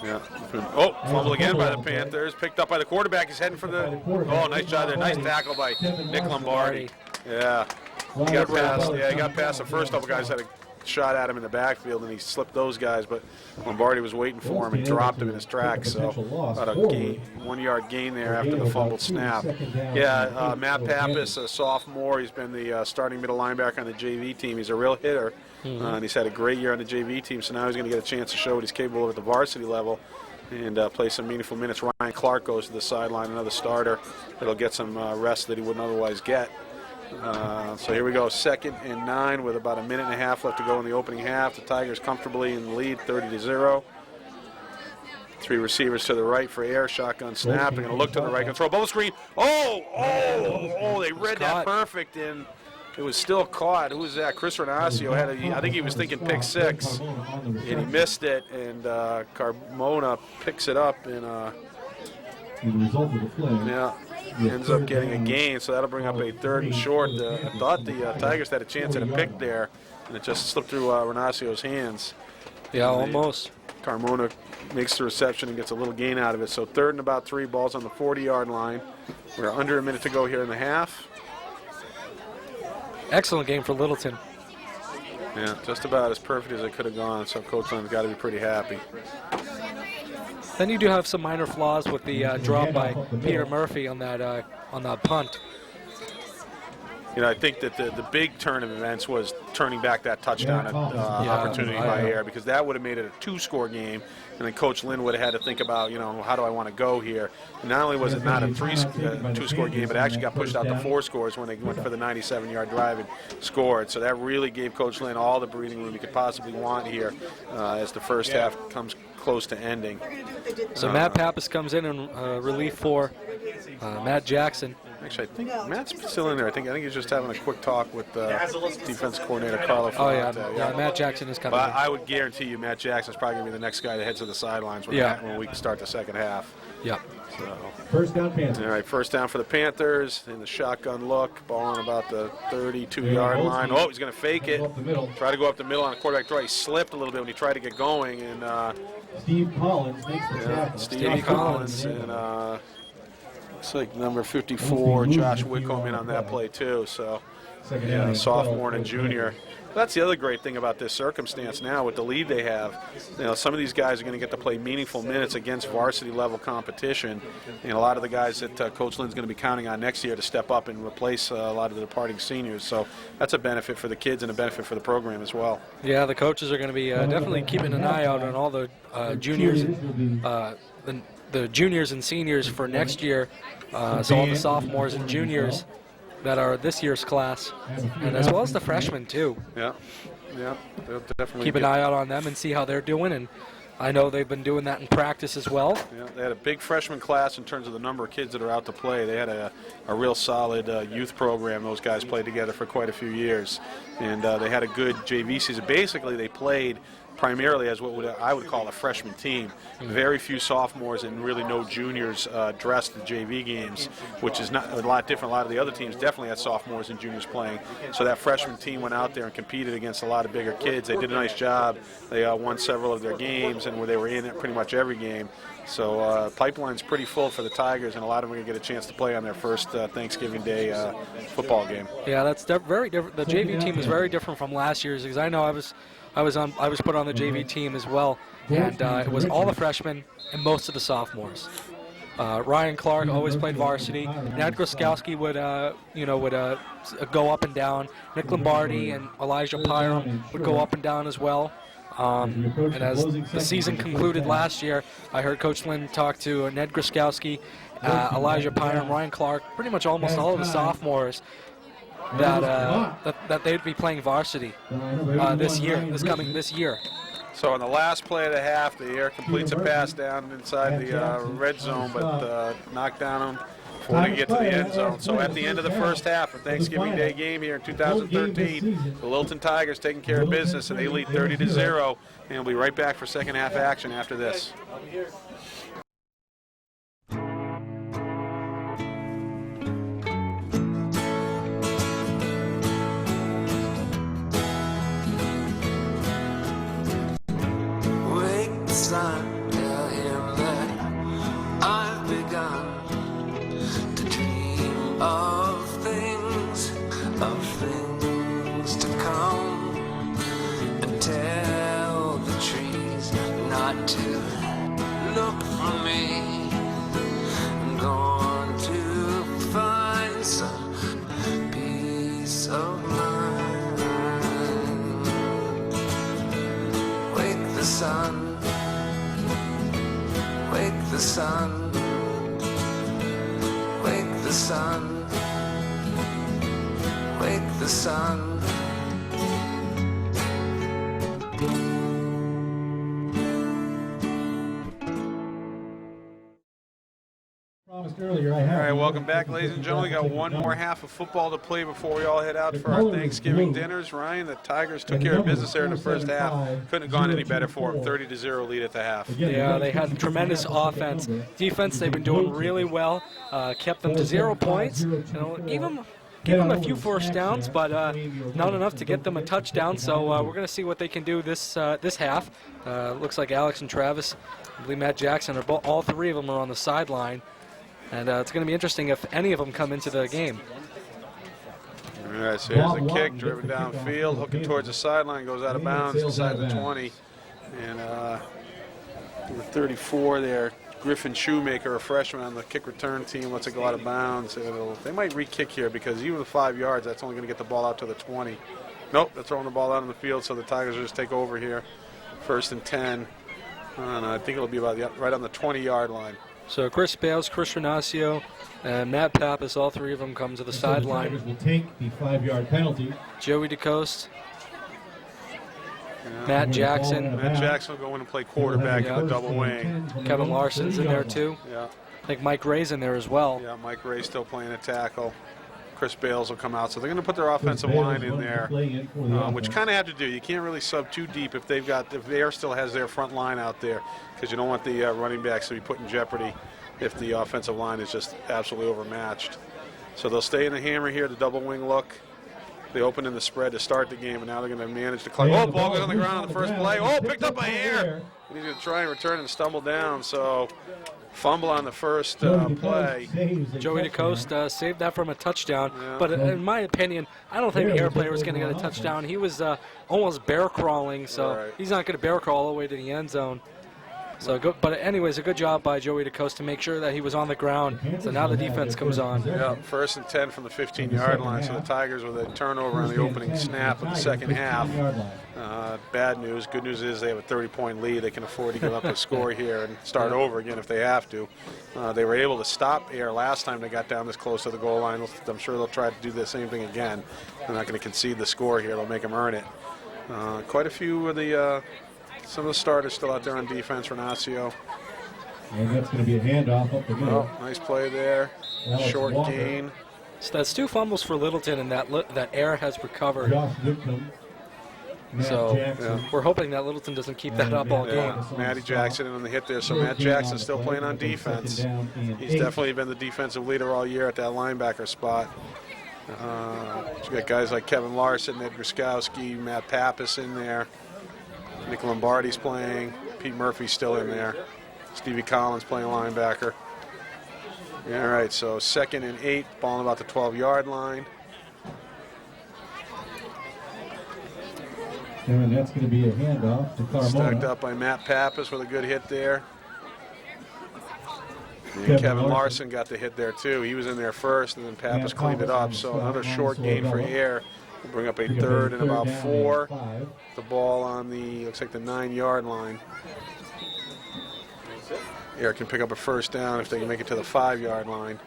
Yeah. Oh, fumble again by the Panthers. Picked up by the quarterback. He's heading for the... Oh, nice job there. Nice tackle by Nick Lombardi. Yeah. He got past the first couple guys had a shot at him in the backfield, and he slipped those guys, but Lombardi was waiting for him and dropped him in his tracks. So about a 1-yard gain there after the fumbled snap. Yeah, Matt Pappas, a sophomore. He's been the starting middle linebacker on the JV team. He's a real hitter, and he's had a great year on the JV team, so now he's going to get a chance to show what he's capable of at the varsity level and play some meaningful minutes. Ryan Clark goes to the sideline, another starter that'll get some rest that he wouldn't otherwise get. So here we go, 2nd and 9 with about a minute and a half left to go in the opening half. The Tigers comfortably in the lead, 30-0. 3 receivers to the right for Ayer, shotgun snap. They're going to look to the right, going to throw a bubble screen. Oh, they read that perfect, and it was still caught. Who was that? Chris Renacio had I think he was thinking pick 6, and he missed it, and Carmona picks it up, and ends up getting a gain, so that'll bring up a 3rd and short. I thought the Tigers had a chance at a pick there, and it just slipped through Renacio's hands. Yeah, almost. Carmona makes the reception and gets a little gain out of it. So 3rd and about 3, balls on the 40-yard line. We're under a minute to go here in the half. Excellent game for Littleton. Yeah, just about as perfect as it could have gone, so Coach Lynn's got to be pretty happy. Then you do have some minor flaws with the drop by Peter Murphy on that punt. You know, I think that the big turn of events was turning back that touchdown opportunity by Ayer, because that would have made it a 2-score game, and then Coach Lynn would have had to think about, how do I want to go here? And not only was it not a 2-score game, but it actually got pushed out to 4 scores when they went for the 97-yard drive and scored. So that really gave Coach Lynn all the breathing room he could possibly want here as the first half comes close to ending. So Matt Pappas comes in relief for Matt Jackson. Actually, I think Matt's still in there. I think he's just having a quick talk with defense coordinator Carlo. Yeah, Matt Jackson is coming in. I would guarantee you Matt Jackson's probably going to be the next guy that heads to the sidelines when we start the second half. Yeah. So, first down, Panthers. All right, first down for the Panthers. In the shotgun look, ball on about the 32-yard line. Oh, he's going to fake it. Try to go up the middle on a quarterback draw. He slipped a little bit when he tried to get going. And Steve Collins makes the tackle. Steve Collins. And looks like number 54, Josh Whitcomb, in on that play too. So, sophomore and a junior. That's the other great thing about this circumstance now with the lead they have. Some of these guys are going to get to play meaningful minutes against varsity level competition, and a lot of the guys that Coach Lynn's going to be counting on next year to step up and replace a lot of the departing seniors. So that's a benefit for the kids and a benefit for the program as well. Yeah, the coaches are going to be definitely keeping an eye out on all the juniors, the juniors and seniors for next year. So all the sophomores and juniors that are this year's class, and as well as the freshmen too. Yeah, they'll definitely keep an eye out on them and see how they're doing, and I know they've been doing that in practice as well. Yeah, they had a big freshman class in terms of the number of kids that are out to play. They had a real solid youth program. Those guys played together for quite a few years, and they had a good JV season. Basically, they played primarily as what I would call a freshman team. Very few sophomores and really no juniors dressed the JV games, which is not a lot different. A lot of the other teams definitely had sophomores and juniors playing. So that freshman team went out there and competed against a lot of bigger kids. They did a nice job. They won several of their games, and where they were in it pretty much every game. So pipeline's pretty full for the Tigers, and a lot of them are going to get a chance to play on their first Thanksgiving Day football game. Yeah, that's very different. The JV team is very different from last year's, because I know I was put on the JV team as well, and it was all the freshmen and most of the sophomores. Ryan Clark always played varsity. Ned Groskowski would go up and down. Nick Lombardi and Elijah Pyram would go up and down as well. And as the season concluded last year, I heard Coach Lynn talk to Ned Groskowski Elijah Piner, Ryan Clark, pretty much almost all of the sophomores that they'd be playing varsity this year. So on the last play of the half, the Ayer completes a pass down inside the red zone, but knocked down him before they get to the end zone. So at the end of the first half of Thanksgiving Day game here in 2013, the Littleton Tigers taking care of business, and they lead 30-0. And we'll be right back for second half action after this. Wake the sun, tell him that I've begun to dream of things to come, and tell the trees not to look for me. I'm going to find some peace of mind. Wake the sun, wake the sun, wake the sun, wake the sun. Earlier, All right, welcome back, ladies and gentlemen. We got one more half of football to play before we all head out for our Thanksgiving dinners. Ryan, the Tigers took care of business there in the first half. Couldn't have gone any better for them. 30-0 lead at the half. Yeah, they had tremendous offense. Defense, they've been doing really well. Kept them to 0 points. Gave them a few first downs, but not enough to get them a touchdown. So we're going to see what they can do this half. Looks like Alex and Travis, I believe Matt Jackson, all three of them are on the sideline. And it's going to be interesting if any of them come into the game. All right, so here's the kick, driven downfield, hooking towards the sideline, goes out of bounds inside the 20. And number 34 there, Griffin Shoemaker, a freshman on the kick return team, lets it go out of bounds. They might re-kick here because even with 5 yards, that's only going to get the ball out to the 20. Nope, they're throwing the ball out on the field, so the Tigers will just take over here. 1st and 10. And I think it'll be about right on the 20-yard line. So Chris Bales, Chris Renacio, and Matt Pappas, all three of them come to the sideline. The Tigers will take the 5-yard penalty. Joey DeCoste, Matt Jackson. Matt Jackson will go in and play quarterback in the double wing. Kevin Larson's in there too. Yeah. I think Mike Ray's in there as well. Yeah, Mike Ray still playing a tackle. Chris Bales will come out. So they're going to put their offensive line in there, which kind of have to do. You can't really sub too deep if Ayer still has their front line out there, because you don't want the running backs to be put in jeopardy if the offensive line is just absolutely overmatched. So they'll stay in the hammer here, the double wing look. They opened in the spread to start the game, and now they're going to manage to climb. Oh, ball goes on the ground on the first play. Oh, picked up by Ayer. He's going to try and return and stumble down. So fumble on the first play. Joey DeCoste saved that from a touchdown. Yeah. But in my opinion, I don't think the Ayer player was going to get a touchdown. He was almost bear crawling, so he's not going to bear crawl all the way to the end zone. So, but anyways, a good job by Joey DeCoste to make sure that he was on the ground. So now the defense comes on. Yeah, 1st and 10 from the 15-yard line. So the Tigers with a turnover on the opening snap of the second half. Bad news. Good news is they have a 30-point lead. They can afford to give up a score here and start over again if they have to. They were able to stop Ayer last time they got down this close to the goal line. I'm sure they'll try to do the same thing again. They're not going to concede the score here. They'll make them earn it. Quite a few of the some of the starters still out there on defense. Renacio. And that's going to be a handoff up the middle. Oh, nice play there. Short gain. So that's 2 fumbles for Littleton, and that Ayer has recovered. So we're hoping that Littleton doesn't keep that up all game. Matty Jackson on the hit there. So Matt Jackson's still playing on defense. He's definitely been the defensive leader all year at that linebacker spot. You got guys like Kevin Larson, Ed Gruskowski, Matt Pappas in there. Nick Lombardi's playing. Pete Murphy's still in there. Stevie Collins playing linebacker. All right, so 2nd and 8, ball on about the 12-yard line. And that's going to be a handoff to Carmona. Stacked up by Matt Pappas with a good hit there. And Kevin Larson got the hit there too. He was in there first, and then Pappas cleaned it up. So another short gain for Ayer. We'll bring up a 3rd and about 4. The ball on the, looks like the 9-yard line. Ayer can pick up a first down if they can make it to the 5-yard line.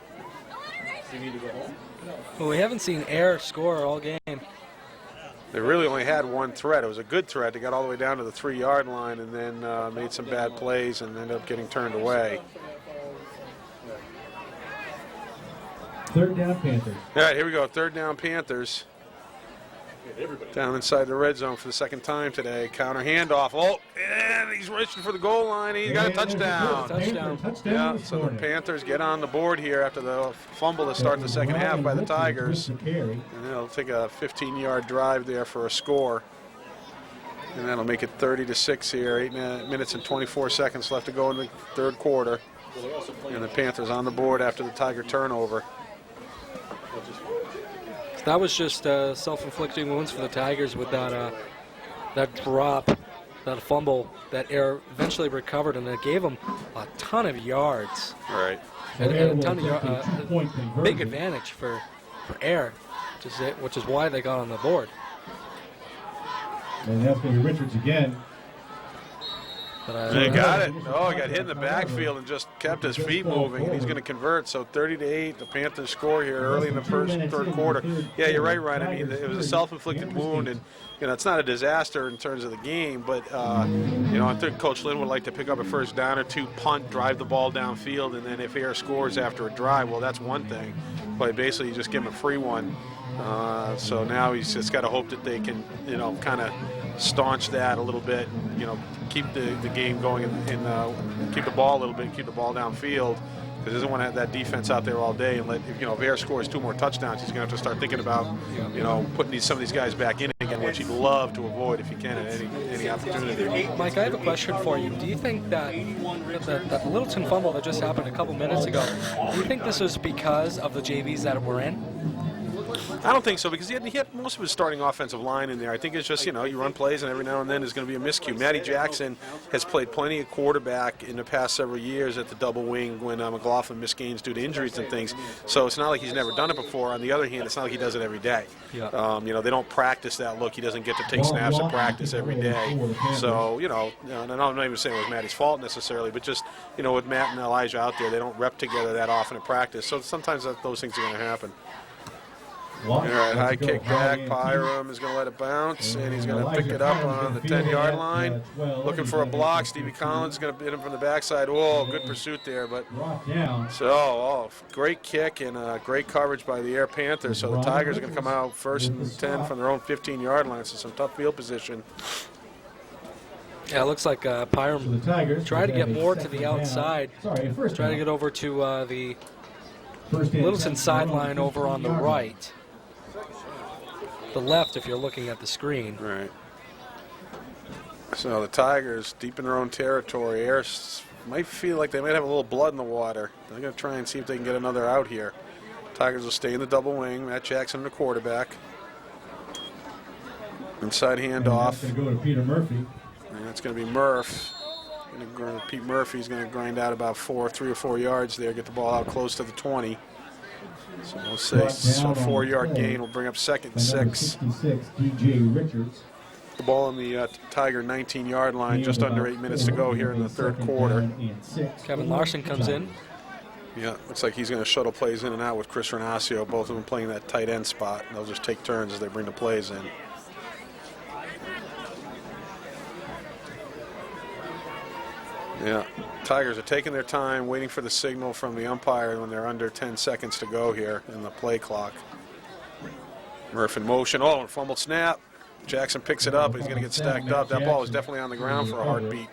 Well, we haven't seen Ayer score all game. They really only had one threat. It was a good threat. They got all the way down to the 3-yard line and then made some bad plays and ended up getting turned away. Third down, Panthers. All right, here we go. Third down, Panthers. Down inside the red zone for the second time today. Counter handoff. Oh, and he's reaching for the goal line. He's got a touchdown. Yeah, so the Panthers get on the board here after the fumble to start the second half by the Tigers. And they'll take a 15-yard drive there for a score. And that'll make it 30-6 here. 8 minutes and 24 seconds left to go in the third quarter. And the Panthers on the board after the Tiger turnover. That was just self-inflicting wounds for the Tigers with that drop, that fumble that Ayer eventually recovered, and it gave them a ton of yards. Right. And a ton of big advantage for Ayer, which is why they got on the board. And that's going to be Richards again. They got it. Oh, he got hit in the backfield and just kept his feet moving, and he's going to convert. So 30-8, the Panthers score here early in the third quarter. Yeah, you're right, Ryan. I mean, it was a self-inflicted wound, and it's not a disaster in terms of the game, but I think Coach Lynn would like to pick up a first down or two, punt, drive the ball downfield, and then if Ayer scores after a drive, well, that's one thing. But basically, you just give him a free one. So now he's just got to hope that they can, kind of staunch that a little bit, and, keep the game going and keep the ball a little bit, keep the ball downfield, because he doesn't want to have that defense out there all day. And if Ayer scores 2 more touchdowns, he's going to have to start thinking about, putting some of these guys back in again, which he'd love to avoid if he can at any opportunity. Mike, I have a question for you. Do you think that that Littleton fumble that just happened a couple minutes ago, do you think this was because of the JVs that were in? I don't think so, because he had most of his starting offensive line in there. I think it's just, you run plays, and every now and then there's going to be a miscue. Matty Jackson has played plenty of quarterback in the past several years at the double wing when McLaughlin missed games due to injuries and things. So it's not like he's never done it before. On the other hand, it's not like he does it every day. Yeah. They don't practice that look. He doesn't get to take snaps at practice every day. So, and I'm not even saying it was Matty's fault necessarily, but just, with Matt and Elijah out there, they don't rep together that often at practice. So sometimes those things are going to happen. All right, high kick back. Pyram is going to let it bounce, and he's going to pick it up on the 10-yard line. Looking for a block. Stevie Collins is going to hit him from the backside. Whoa, good pursuit there. But so, great kick and great coverage by the Ayer Panthers. So the Tigers are going to come out first and 10 from their own 15-yard line. So some tough field position. Yeah, it looks like Pyram tried to get more to the outside. Try to get over to the Littleton sideline over on the right. The left, if you're looking at the screen. Right. So the Tigers, deep in their own territory. Ayer might feel like they might have a little blood in the water. They're going to try and see if they can get another out here. Tigers will stay in the double wing. Matt Jackson, the quarterback. Inside handoff. Going to go to Peter Murphy. And that's going to be Murph. Pete Murphy's going to grind out about 3 or 4 yards there, get the ball out close to the 20. So we'll say a 4-yard gain will bring up second and 6. DJ Richards. The ball on the Tiger 19-yard line, just under 8 minutes to go here in the third quarter. Kevin Larson comes in. Yeah, looks like he's going to shuttle plays in and out with Chris Renacio, both of them playing that tight end spot. They'll just take turns as they bring the plays in. Yeah, Tigers are taking their time, waiting for the signal from the umpire when they're under 10 seconds to go here in the play clock. Murph in motion. Oh, fumbled snap. Jackson picks it up. He's going to get stacked up. That ball was definitely on the ground for a heartbeat.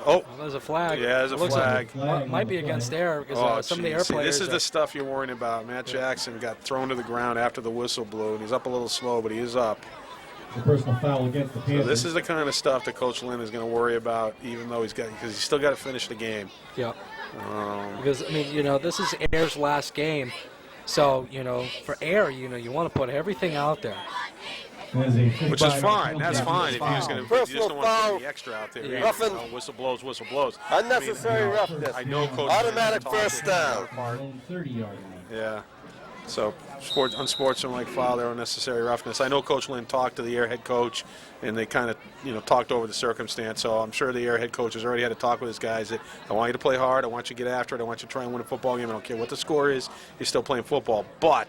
Oh, well, there's a flag. Yeah, there's a flag. Like, might be against Ayer because some of the Ayer players. This is the stuff you're worrying about. Matt Jackson got thrown to the ground after the whistle blew, and he's up a little slow, but he is up. The personal foul against the Panthers. So this is the kind of stuff that Coach Lynn is going to worry about, even though because he's still got to finish the game. Yeah. Because I mean, this is Ayer's last game, so for Ayer, you want to put everything out there. Which is fine. That's fine. If you just don't want to put the extra out there. Yeah. Whistle blows, whistle blows. Unnecessary roughness. I know Coach. Automatic first down. 30-yard line. Yeah. So, unsportsmanlike foul, unnecessary roughness. I know Coach Lynn talked to the Ayer head coach, and they kind of talked over the circumstance. So I'm sure the Ayer head coach has already had a talk with his guys that I want you to play hard, I want you to get after it, I want you to try and win a football game. I don't care what the score is, you're still playing football, but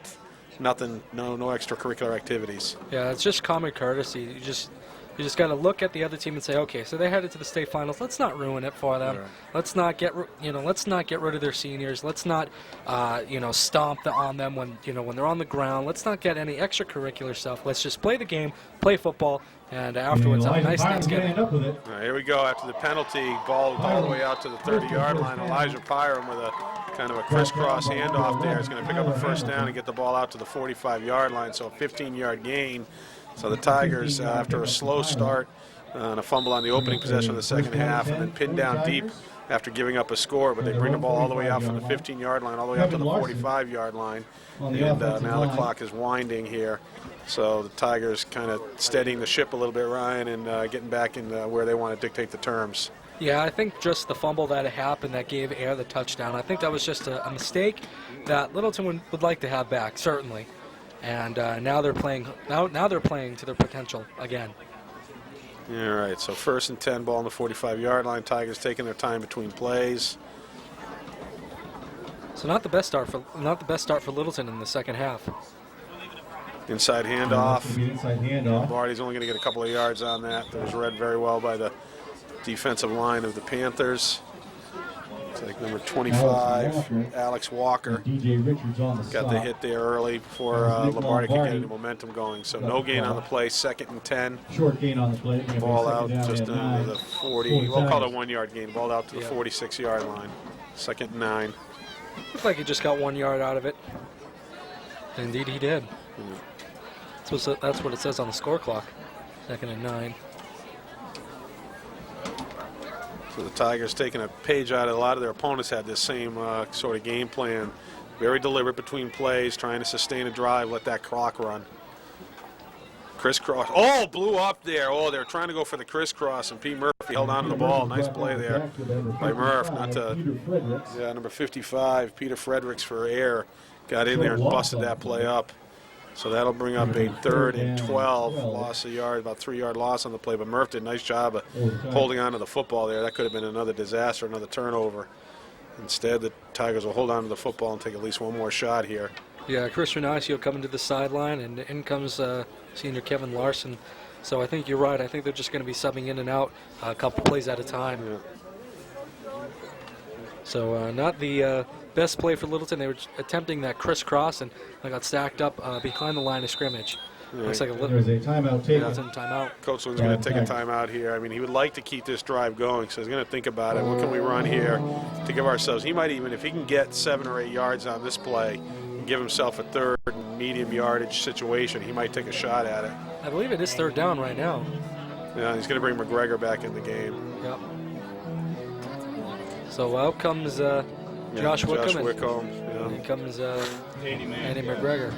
nothing, no extracurricular activities. Yeah, it's just common courtesy. You just got to look at the other team and say, okay, so they headed to the state finals. Let's not ruin it for them. Right. Let's not get rid of their seniors. Let's not stomp on them when they're on the ground. Let's not get any extracurricular stuff. Let's just play the game, play football, and afterwards have a nice Thanksgiving. All right, here we go. After the penalty, ball all the way out to the 30-yard line. Elijah Pyram with a kind of a crisscross handoff there is going to pick up a first down and get the ball out to the 45-yard line. So a 15-yard gain. So the Tigers, after a slow start and a fumble on the opening possession of the second half, and then pinned down deep after giving up a score, but they bring the ball all the way out from the 15-yard line all the way up to the 45-yard line. And now the clock is winding here. So the Tigers kind of steadying the ship a little bit, Ryan, and getting back in where they want to dictate the terms. Yeah, I think just the fumble that happened that gave Ayer the touchdown, I think that was just a mistake that Littleton would like to have back, certainly. And now they're playing. Now they're playing to their potential again. All right. So 1st and 10, ball on the 45-yard line. Tigers taking their time between plays. So not the best start for Littleton in the second half. Inside handoff. Inside handoff. Barty's only going to get a couple of yards on that. That was read very well by the defensive line of the Panthers. It's like number 25, Alex Walker. DJ Richards on the Got the hit there early before Lombardi could get any momentum going. So no gain on the play, 2nd and 10. Short gain on the play. Ball out just into the 40. We'll call it a 1-yard gain. Ball out to the 46-yard line. 2nd and 9. Looks like he just got 1 yard out of it. Indeed, he did. That's what it says on the score clock. 2nd and 9. So the Tigers taking a page out of a lot of their opponents had this same sort of game plan. Very deliberate between plays, trying to sustain a drive, let that clock run. Crisscross. Oh, blew up there. Oh, they're trying to go for the crisscross, and Pete Murphy held on to the ball. Nice play there by Murph. Number 55, Peter Fredericks for Ayer, got in there and busted that play up. So that'll bring up a 3rd and 12, loss a yard, about 3-yard loss on the play. But Murph did a nice job of holding on to the football there. That could have been another disaster, another turnover. Instead, the Tigers will hold on to the football and take at least one more shot here. Yeah, Chris Renacio coming to the sideline, and in comes senior Kevin Larson. So I think you're right. I think they're just going to be subbing in and out a couple plays at a time. Yeah. So not the best play for Littleton. They were attempting that crisscross, and they got stacked up behind the line of scrimmage. Right. Looks like a There's a timeout taken. timeout. Coach Lynn's going to take a timeout here. I mean, he would like to keep this drive going, so he's going to think about it. What can we run here to give ourselves? He might even, if he can get 7 or 8 yards on this play, and give himself a 3rd and medium yardage situation, he might take a shot at it. I believe it is 3rd down right now. Yeah, he's going to bring McGregor back in the game. Yep. So out comes Josh Wickham. Yeah. Here comes Andy McGregor.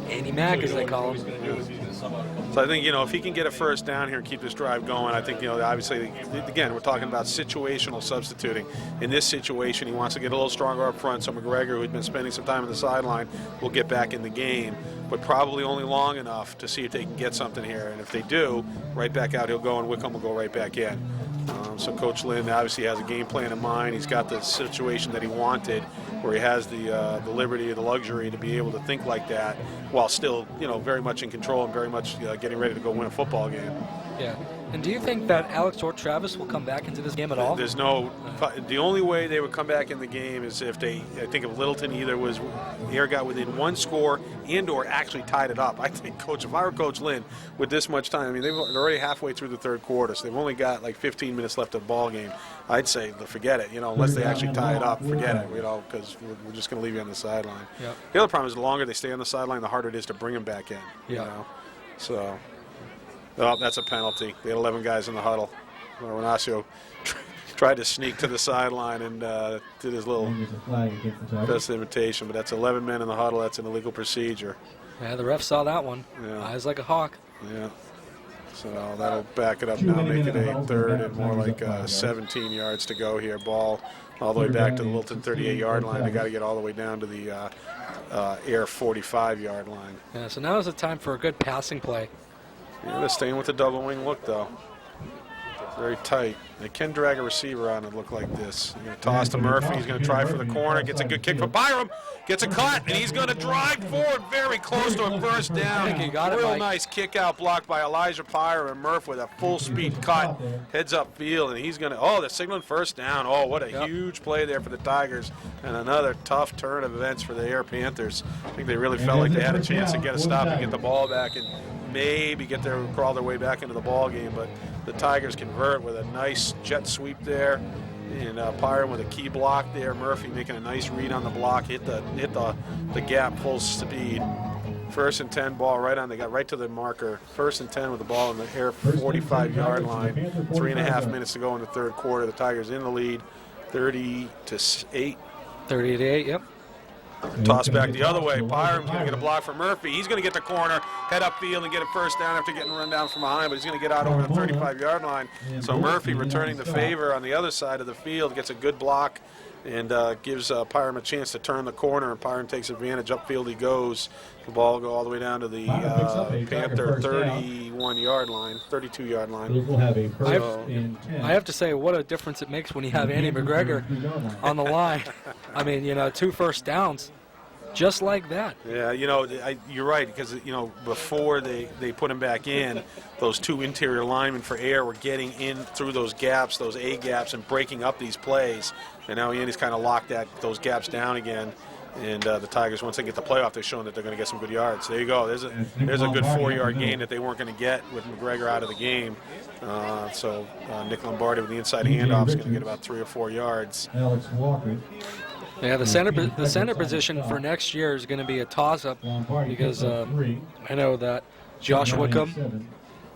Andy Mack, as they call him. So I think, if he can get a first down here and keep this drive going, I think, obviously, again, we're talking about situational substituting. In this situation, he wants to get a little stronger up front, so McGregor, who'd been spending some time on the sideline, will get back in the game, but probably only long enough to see if they can get something here. And if they do, right back out he'll go, and Wickham will go right back in. So Coach Lynn obviously has a game plan in mind. He's got the situation that he wanted, where he has the liberty and the luxury to be able to think like that while still, very much in control and very much getting ready to go win a football game. Yeah. And do you think that Alex or Travis will come back into this game at all? There's no. The only way they would come back in the game is if I think if Littleton either Ayer got within 1 score and/or actually tied it up. I think if I were Coach Lynn with this much time, I mean, they're already halfway through the 3rd quarter, so they've only got like 15 minutes left of the ball game. I'd say forget it, unless they actually tie it up, forget it, because we're just going to leave you on the sideline. Yep. The other problem is the longer they stay on the sideline, the harder it is to bring them back in. So. Oh, that's a penalty. They had 11 guys in the huddle. Renacio tried to sneak to the sideline and did his little best imitation, but that's 11 men in the huddle. That's an illegal procedure. Yeah, the ref saw that one. Yeah. Eyes like a hawk. Yeah. So that'll back it up now, make it a 3rd and more like 17 yards to go here. Ball all the way back to the Littleton 38-yard line. They got to get all the way down to the Ayer 45-yard line. Yeah, so now is the time for a good passing play. Yeah, they're staying with the double wing look, though. Very tight. They can drag a receiver on and look like this. They're going to toss to Murphy. He's going to try for the corner. Gets a good kick from Byram. Gets a cut, and he's going to drive forward very close to a first down. I think he got it, Real Mike. nice kick out block by Elijah Byram, and Murph with a full-speed cut. Heads up field, and he's going to, oh, they're signaling first down. Oh, what a huge play there for the Tigers, and another tough turn of events for the Ayer Panthers. I think they really felt like they had a chance to get a stop and get the ball back and maybe crawl their way back into the ball game, but the Tigers convert with a nice jet sweep there, and Byram with a key block there. Murphy making a nice read on the block, hit the gap full speed. 1st and 10 ball right on. They got right to the marker. 1st and 10 with the ball in the Ayer 45-yard line. 3.5 minutes to go in the third quarter. The Tigers in the lead, 30-8. 30-8. Yep. Toss back the other way. Byram's going to get a block from Murphy. He's going to get the corner, head upfield, and get a first down after getting run down from behind, but he's going to get out over the 35-yard line. So Murphy, returning the favor on the other side of the field, gets a good block and gives Byram a chance to turn the corner, and Byram takes advantage. Upfield he goes. The ball will go all the way down to the Panther 31-yard line, 32-yard line. I have to say, what a difference it makes when you have Andy McGregor on the line. I mean, 2 first downs, just like that. Yeah, you're right, because, before they put him back in, those 2 interior linemen for Ayer were getting in through those gaps, those A gaps, and breaking up these plays. And now Andy's kind of locked those gaps down again. And the Tigers, once they get the playoff, they're showing that they're going to get some good yards. There you go. There's a good 4-yard gain that they weren't going to get with McGregor out of the game. So Nick Lombardi with the inside handoff is going to get about 3 or 4 yards. Yeah, the center position for next year is going to be a toss-up because I know that Josh Wickham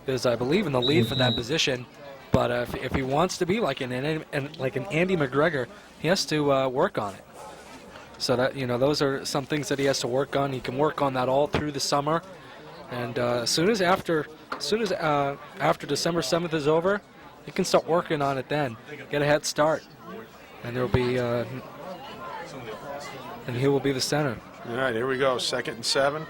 is, I believe, in the lead for that position. But if he wants to be like an Andy McGregor, he has to work on it. So that those are some things that he has to work on. He can work on that all through the summer, and as soon as after December 7th is over, he can start working on it then. Get a head start, and there'll be and he will be the center. All right, here we go. 2nd and 7.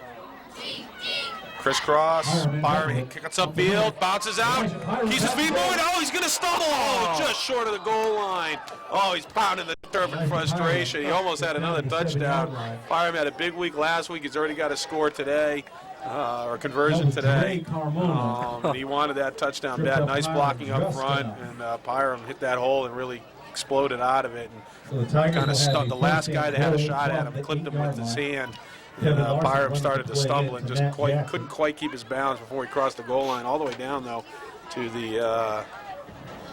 Crisscross. Byram kicks upfield, bounces out, keeps his feet moving. Oh, he's going to stumble. Oh, just short of the goal line. Oh, he's pounding the turf in frustration. He almost had another touchdown. Byram had a big week last week. He's already got a score today, or conversion today. And he wanted that touchdown bad. Nice blocking up front, and Byram hit that hole and really exploded out of it. And kind of stunned the last guy that had a shot at him, clipped him with his hand. And Byram started to stumble and just couldn't quite keep his balance before he crossed the goal line. All the way down, though, to the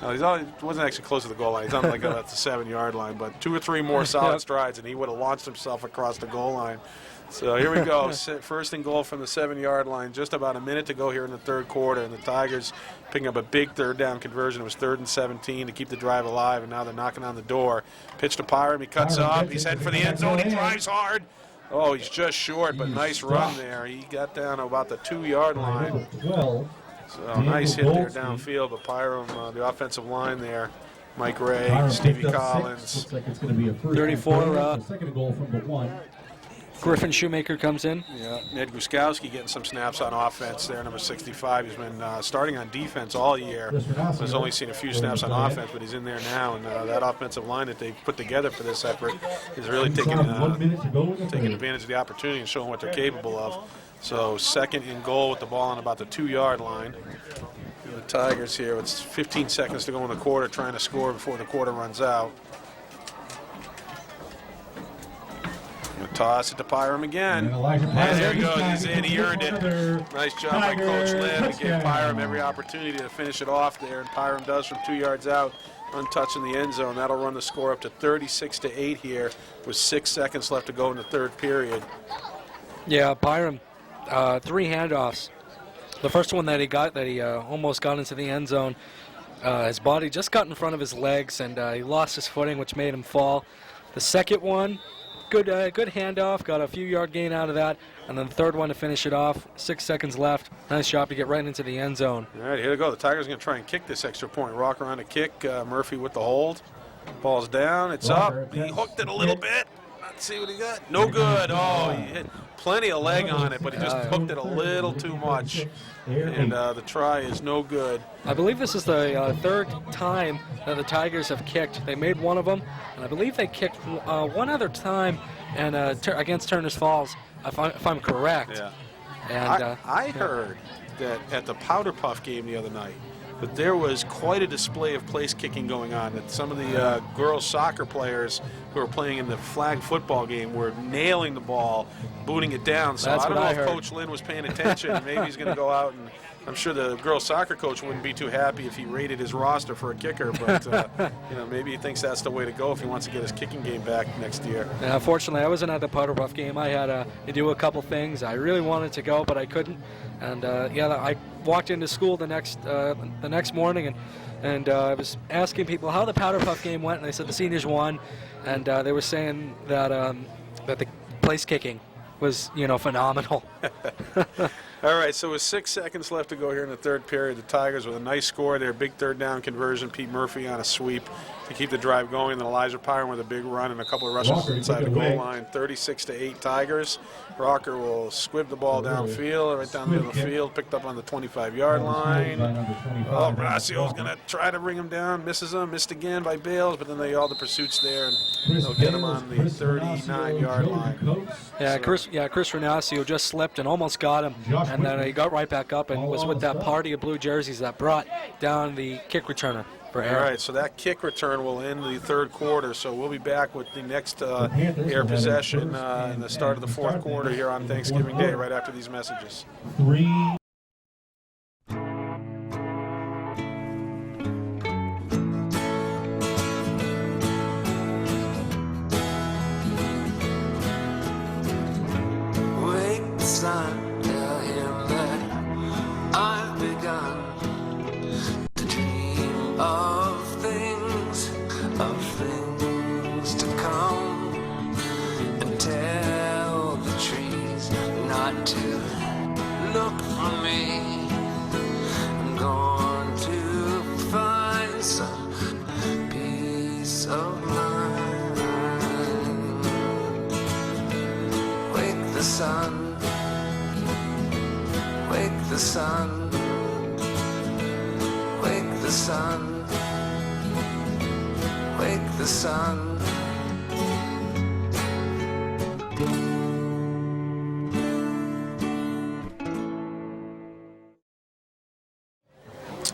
he wasn't actually close to the goal line. He's on like at the 7-yard line, but 2 or 3 more solid strides, and he would have launched himself across the goal line. So here we go, 1st and goal from the 7-yard line. Just about a minute to go here in the third quarter, and the Tigers picking up a big 3rd down conversion. It was 3rd and 17 to keep the drive alive, and now they're knocking on the door. Pitch to Byram. He cuts up. He's heading for the end zone. He drives hard. Oh, he's just short, but nice run there. He got down to about the 2-yard line. So nice hit there downfield, but Byram, the offensive line there, Mike Ray, Stevie Collins. 34. Second goal from the 1. Griffin Shoemaker comes in. Yeah, Ned Guskowski getting some snaps on offense there, number 65. He's been starting on defense all year. He's only seen a few snaps on offense, but he's in there now. And that offensive line that they've put together for this effort is really taking advantage of the opportunity and showing what they're capable of. So 2nd and goal with the ball on about the 2-yard line. And the Tigers here, it's 15 seconds to go in the quarter, trying to score before the quarter runs out. Toss it to Byram again. And there he goes. He's in. He earned it. Nice job by Coach Lynn. He gave Byram every opportunity to finish it off there, and Byram does from 2 yards out, untouched in the end zone. That'll run the score up to 36-8 here with 6 seconds left to go in the third period. Yeah, Byram, 3 handoffs. The first one that he almost got into the end zone, his body just got in front of his legs, and he lost his footing, which made him fall. The second one, good handoff, got a few-yard gain out of that, and then the third one to finish it off. 6 seconds left. Nice job to get right into the end zone. All right, here we go. The Tigers are going to try and kick this extra point. Rock around a kick. Murphy with the hold. Ball's down. It's up. He hooked it a little bit. see what he got. No good. Oh, he hit plenty of leg on it, but he just hooked it a little too much. And the try is no good. I believe this is the third time that the Tigers have kicked. They made one of them, and I believe they kicked one other time and against Turner's Falls, if I'm correct. Yeah. And I heard that at the Powder Puff game the other night, that there was quite a display of place kicking going on, that some of the girls soccer players who were playing in the flag football game were nailing the ball, booting it down. So That's I don't know what I if heard. Coach Lynn was paying attention. Maybe he's going to go out, and I'm sure the girls soccer coach wouldn't be too happy if he rated his roster for a kicker, but you know, maybe he thinks that's the way to go if he wants to get his kicking game back next year. Unfortunately, I wasn't at the Powder Puff game. I had to do a couple things. I really wanted to go, but I couldn't. And I walked into school the next morning, and I was asking people how the Powder Puff game went, and they said the seniors won, and they were saying that that the place kicking was, phenomenal. All right, so with 6 seconds left to go here in the third period, the Tigers with a nice score there, big third down conversion, Pete Murphy on a sweep to keep the drive going, and Elijah Pyron with a big run and a couple of rushes inside the goal line, 36-8 Tigers. Rocker will squib the ball downfield, right down the middle of the field, picked up on the 25-yard line. Oh, Brassio's going to try to bring him down, misses him, missed again by Bales, but then all the pursuits there, and they'll get him on the 39-yard line. Yeah, Chris Renasio just slipped and almost got him, and then he got right back up and was with that party of blue jerseys that brought down the kick returner for Ayer. All right, so that kick return will end the third quarter, so we'll be back with the next Ayer possession in the start of the fourth quarter here on Thanksgiving Day, right after these messages. Wake the sun, tell him that I've begun to dream of things to come, and tell the trees not to look for me. I'm going to find some peace of mind. Wake the sun, wake the sun, wake the sun, wake the sun.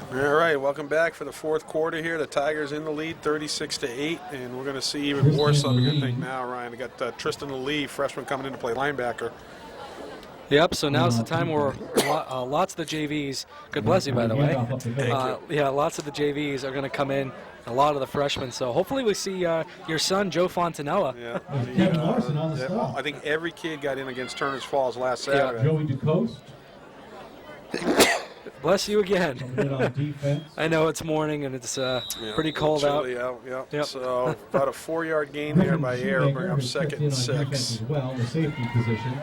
All right, welcome back for the fourth quarter here. The Tigers in the lead, 36-8, and we're going to see even more something, I think, now, Ryan. We got Tristan Lee, freshman, coming in to play linebacker. Yep, so now's the time where lots of the JVs, God bless you, by the way. Lots of the JVs are going to come in, a lot of the freshmen. So hopefully we see your son, Joe Fontanella. Yeah, I think every kid got in against Turner's Falls last Saturday. Joey DeCoste. Bless you again. I know it's morning and it's pretty cold out. Yep. So about a 4-yard gain there by Ayer will bring up second and 6. As well, the safety position.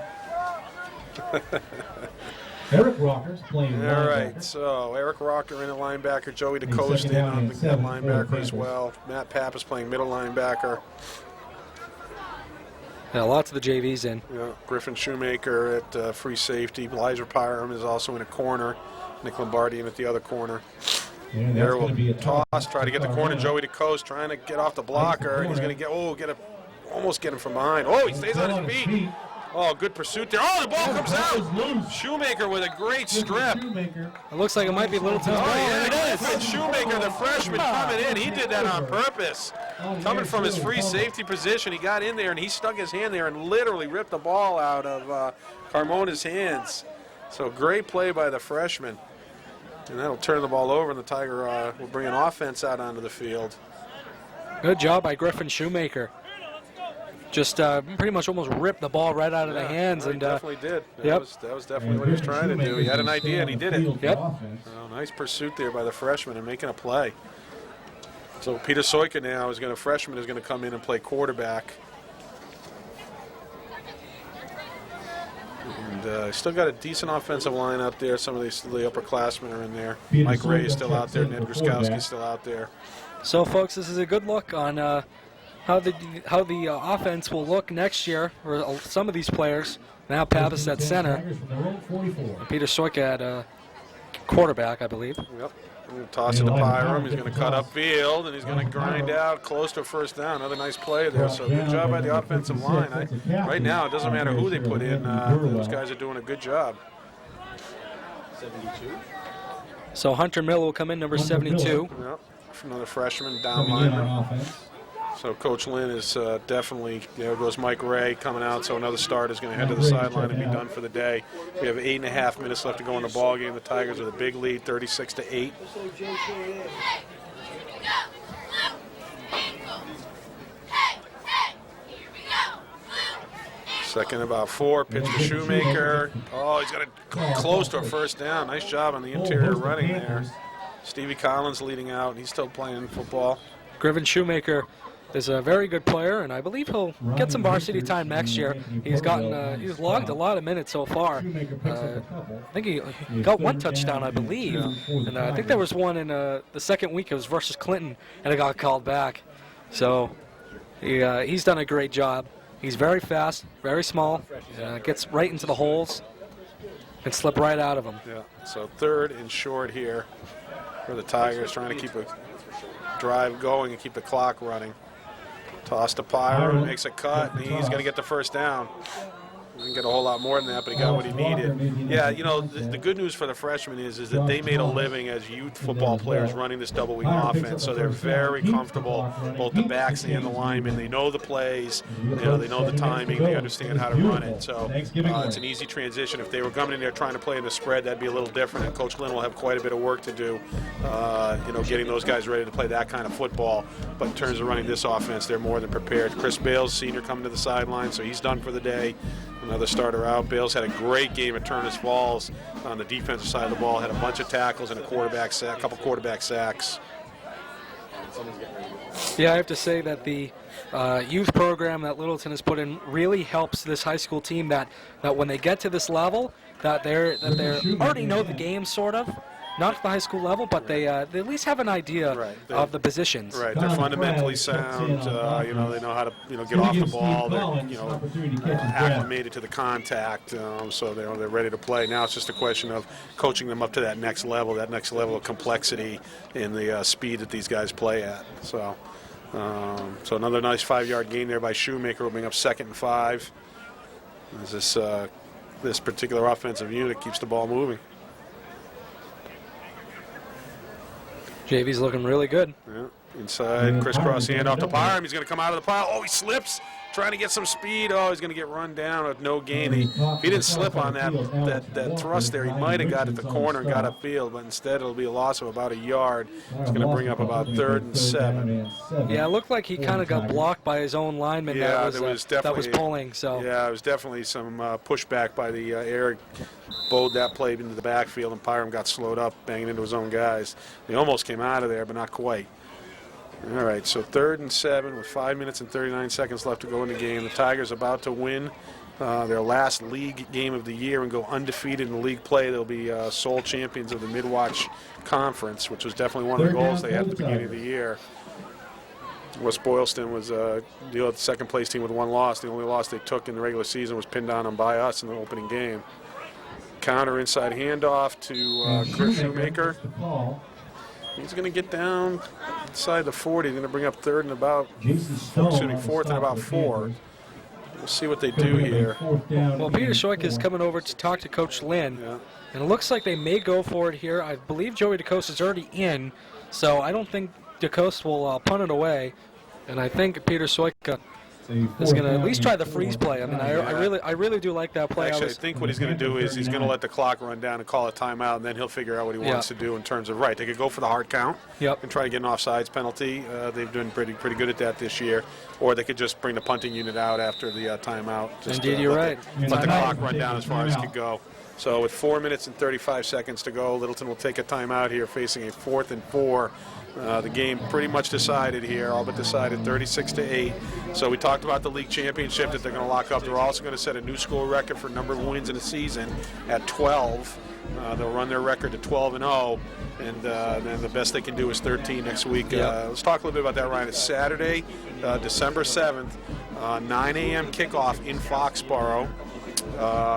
Eric Rocker's playing linebacker. All right, so Eric Rocker in at linebacker, Joey DeCoste in on the linebacker as well. Matt Pappas playing middle linebacker. Yeah, lots of the JVs in. Yeah, Griffin Shoemaker at free safety. Elijah Pyram is also in a corner. Nick Lombardi in at the other corner. There will toss, try to get the corner. Joey DeCoste trying to get off the blocker, and he's going to almost get him from behind. Oh, he stays on his feet. Oh, good pursuit there. Oh, the ball comes out. Shoemaker with a great strip. It looks like it might be Littleton's ball. Oh, yeah, it is. Shoemaker, the freshman, coming in. He did that on purpose. Coming from his free safety position, he got in there, and he stuck his hand there and literally ripped the ball out of Carmona's hands. So great play by the freshman. And that'll turn the ball over, and the Tiger will bring an offense out onto the field. Good job by Griffin Shoemaker. Just pretty much almost ripped the ball right out of the hands. He definitely did. That was definitely what he was trying to do. He had an idea, and he did it. Yep. Nice pursuit there by the freshman and making a play. So Peter Soika now freshman is going to come in and play quarterback. And still got a decent offensive line out there. Some of the upperclassmen are in there. Mike Ray is still out there. Ned Gruskowski's still out there. So, folks, this is a good look on how the offense will look next year for some of these players. Now Pappas at center. And Peter Soika at quarterback, I believe. Yep. Toss it to Byram. He's going to cut upfield, and he's going to grind out close to a first down. Another nice play there. So good job by the offensive line. Right now, it doesn't matter who they put in. Those guys are doing a good job. 72. So Hunter Miller will come in, number 72. Yep. Another freshman, down lineman. So Coach Lynn is definitely, there goes Mike Ray coming out, so another start is going to head to the sideline and be done for the day. We have 8.5 minutes left to go in the ball game. The Tigers with a big lead, 36-8. Second about 4, pitch to Shoemaker. Oh, he's got it close to a first down. Nice job on the interior running there. Stevie Collins leading out, and he's still playing football. Griffin Shoemaker is a very good player, and I believe he'll get some varsity time next year. He's logged a lot of minutes so far. I think he got one touchdown, I believe, and I think there was one in the second week. It was versus Clinton, and it got called back. So he's done a great job. He's very fast, very small, gets right into the holes, and slip right out of them. Yeah. So 3rd and short here for the Tigers, trying to keep a drive going and keep the clock running. Toss to Pyro, makes a cut, and he's going to get the first down. Didn't get a whole lot more than that, but he got what he needed. Yeah, you know, the good news for the freshmen is that they made a living as youth football players running this double wing offense, so they're very comfortable, both the backs and the linemen. They know the plays, you know, they know the timing, they understand how to run it. So it's an easy transition. If they were coming in there trying to play in the spread, that'd be a little different, and Coach Lynn will have quite a bit of work to do, you know, getting those guys ready to play that kind of football. But in terms of running this offense, they're more than prepared. Chris Bales, senior, coming to the sideline, so he's done for the day. Another starter out. Bales had a great game at Turners Falls on the defensive side of the ball. Had a bunch of tackles and a couple quarterback sacks. Yeah, I have to say that the youth program that Littleton has put in really helps this high school team. That when they get to this level, that they already know the game sort of. Not at the high school level, but they at least have an idea of the positions. Right, they're fundamentally sound. You know, they know how to get off the ball. They're acclimated to the contact, so they're ready to play. Now it's just a question of coaching them up to that next level of complexity in the speed that these guys play at. So, so another nice 5-yard gain there by Shoemaker, will bring up 2nd and 5. As this particular offensive unit keeps the ball moving. JV's looking really good. Yeah. Inside, crisscross handoff to Byram. He's going to come out of the pile. Oh, he slips, trying to get some speed. Oh, he's going to get run down with no gain. If he didn't slip on that thrust there, he might have got at the corner and got upfield, but instead it'll be a loss of about 1 yard. It's going to bring up about 3rd and 7. Yeah, it looked like he kind of got blocked by his own lineman that was pulling. So yeah, it was definitely some pushback by the Ayer. Bowed that play into the backfield, and Pyram got slowed up, banging into his own guys. He almost came out of there, but not quite. All right, so 3rd and 7 with 5 minutes and 39 seconds left to go in the game. The Tigers about to win their last league game of the year and go undefeated in the league play. They'll be sole champions of the Midwatch Conference, which was definitely one of the goals they had at the beginning of the year. West Boylston was the second place team with 1 loss. The only loss they took in the regular season was pinned on them by us in the opening game. Counter inside handoff to Chris Shoemaker. He's going to get down inside the 40. He's going to bring up 4th and about 4. We'll see what they do here. Well, Peter Shoik is coming over to talk to Coach Lynn, and it looks like they may go for it here. I believe Joey DeCoste is already in, so I don't think DeCoste will punt it away, and I think Peter Shoik is going to at least try the freeze play. I mean, I really do like that play. Actually, I think what he's going to do is he's going to let the clock run down and call a timeout, and then he'll figure out what he wants to do in terms of they could go for the hard count and try to get an offsides penalty. They've been pretty good at that this year. Or they could just bring the punting unit out after the timeout. Just, Indeed, you're right. Let the clock run down as far as it could go. So with 4 minutes and 35 seconds to go, Littleton will take a timeout here, facing a 4th and 4. The game pretty much decided here, all but decided 36-8. So we talked about the league championship that they're going to lock up. They're also going to set a new school record for number of wins in a season at 12. They'll run their record to 12-0, and then the best they can do is 13 next week. Let's talk a little bit about that, Ryan. It's Saturday, December 7th, 9 a.m. kickoff in Foxborough.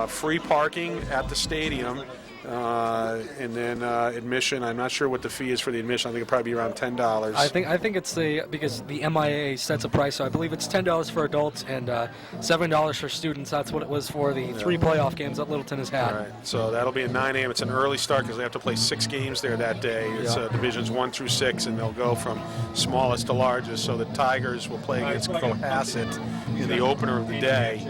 Free parking at the stadium. And then admission. I'm not sure what the fee is for the admission. I think it'll probably be around $10. I think it's because the MIA sets a price, so I believe it's $10 for adults and $7 for students. That's what it was for the 3 playoff games that Littleton has had. All right, so that'll be at 9 a.m. It's an early start because they have to play 6 games there that day. It's divisions 1 through 6, and they'll go from smallest to largest. So the Tigers will play against Cohasset in the opener of the day.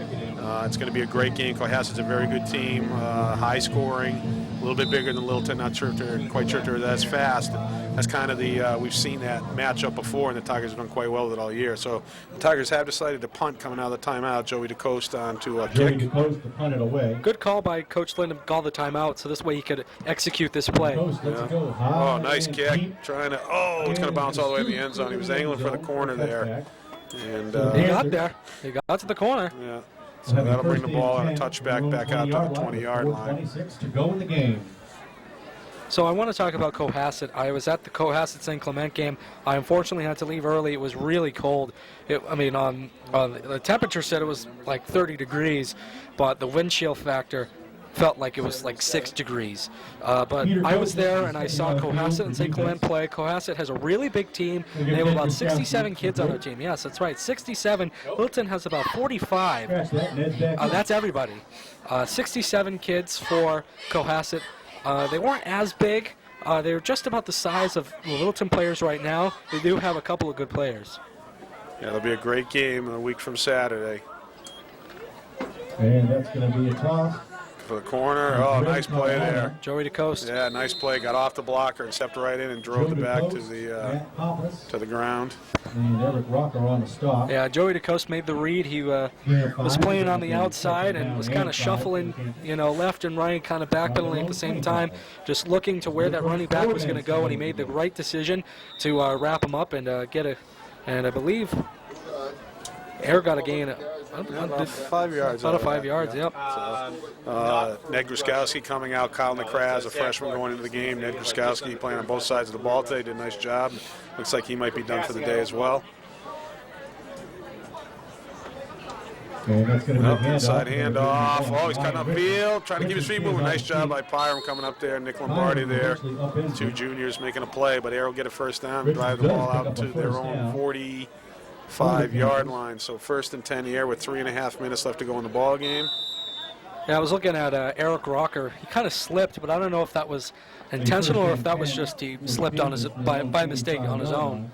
It's going to be a great game. Cohasset's a very good team, high scoring, a little bit bigger than Littleton. Not sure if they're quite sure if they're as fast. That's kind of the we've seen that matchup before, and the Tigers have done quite well with it all year. So the Tigers have decided to punt coming out of the timeout. Joey DeCoste on to Joey kick. DeCoste to punt it away. Good call by Coach Lynn to call the timeout, so this way he could execute this play. DeCoste, let's go. Oh, nice And kick. deep. Trying to. Oh, it's going to bounce all the way in the end zone. He was angling for the corner there, and He got there. He got to the corner. yeah. So that'll bring the ball on a touchback back out to the 20-yard line. 26 to go in the game. So I want to talk about Cohasset. I was at the Cohasset St. Clement game. I unfortunately had to leave early. It was really cold. The temperature said it was like 30 degrees, but the wind chill factor felt like it was like 6 degrees. But I was there and I saw Cohasset and St. Clement play. Cohasset has a really big team. They have about 67 kids on their team. Yes, that's right, 67. Littleton has about 45. That's everybody. 67 kids for Cohasset. They weren't as big. They're just about the size of the Littleton players right now. They do have a couple of good players. Yeah, it'll be a great game a week from Saturday. And that's going to be a toss. For the corner. Oh, nice play there. Joey DeCoste. Yeah, nice play. Got off the blocker and stepped right in and drove it back to the ground. And Eric Rocker on the stop. Yeah, Joey DeCoste made the read. He was playing on the outside and was kind of shuffling, left and right, kind of backpedaling at the same time, just looking to where that running back was going to go, and he made the right decision to wrap him up and get a. And I believe Ayer got a gain. About 5 yards. About 5 yards, yep. Ned Gruskowski coming out. Kyle McCraz, a freshman going into the game. Ned Gruskowski playing on both sides of the ball today. Did a nice job. Looks like he might be done for the day as well. And that's going to be a handoff. Inside handoff. Oh, he's cutting upfield. Trying to keep his feet moving. Nice job by Pyram coming up there. Nick Lombardi there. 2 juniors making a play, but Ayer will get a first down, drive the ball out to their own 45-yard line. So 1st and 10 Ayer with 3.5 minutes left to go in the ball game. Yeah, I was looking at Eric Rocker. He kind of slipped, but I don't know if that was intentional or if that was just he slipped on his by mistake on his own.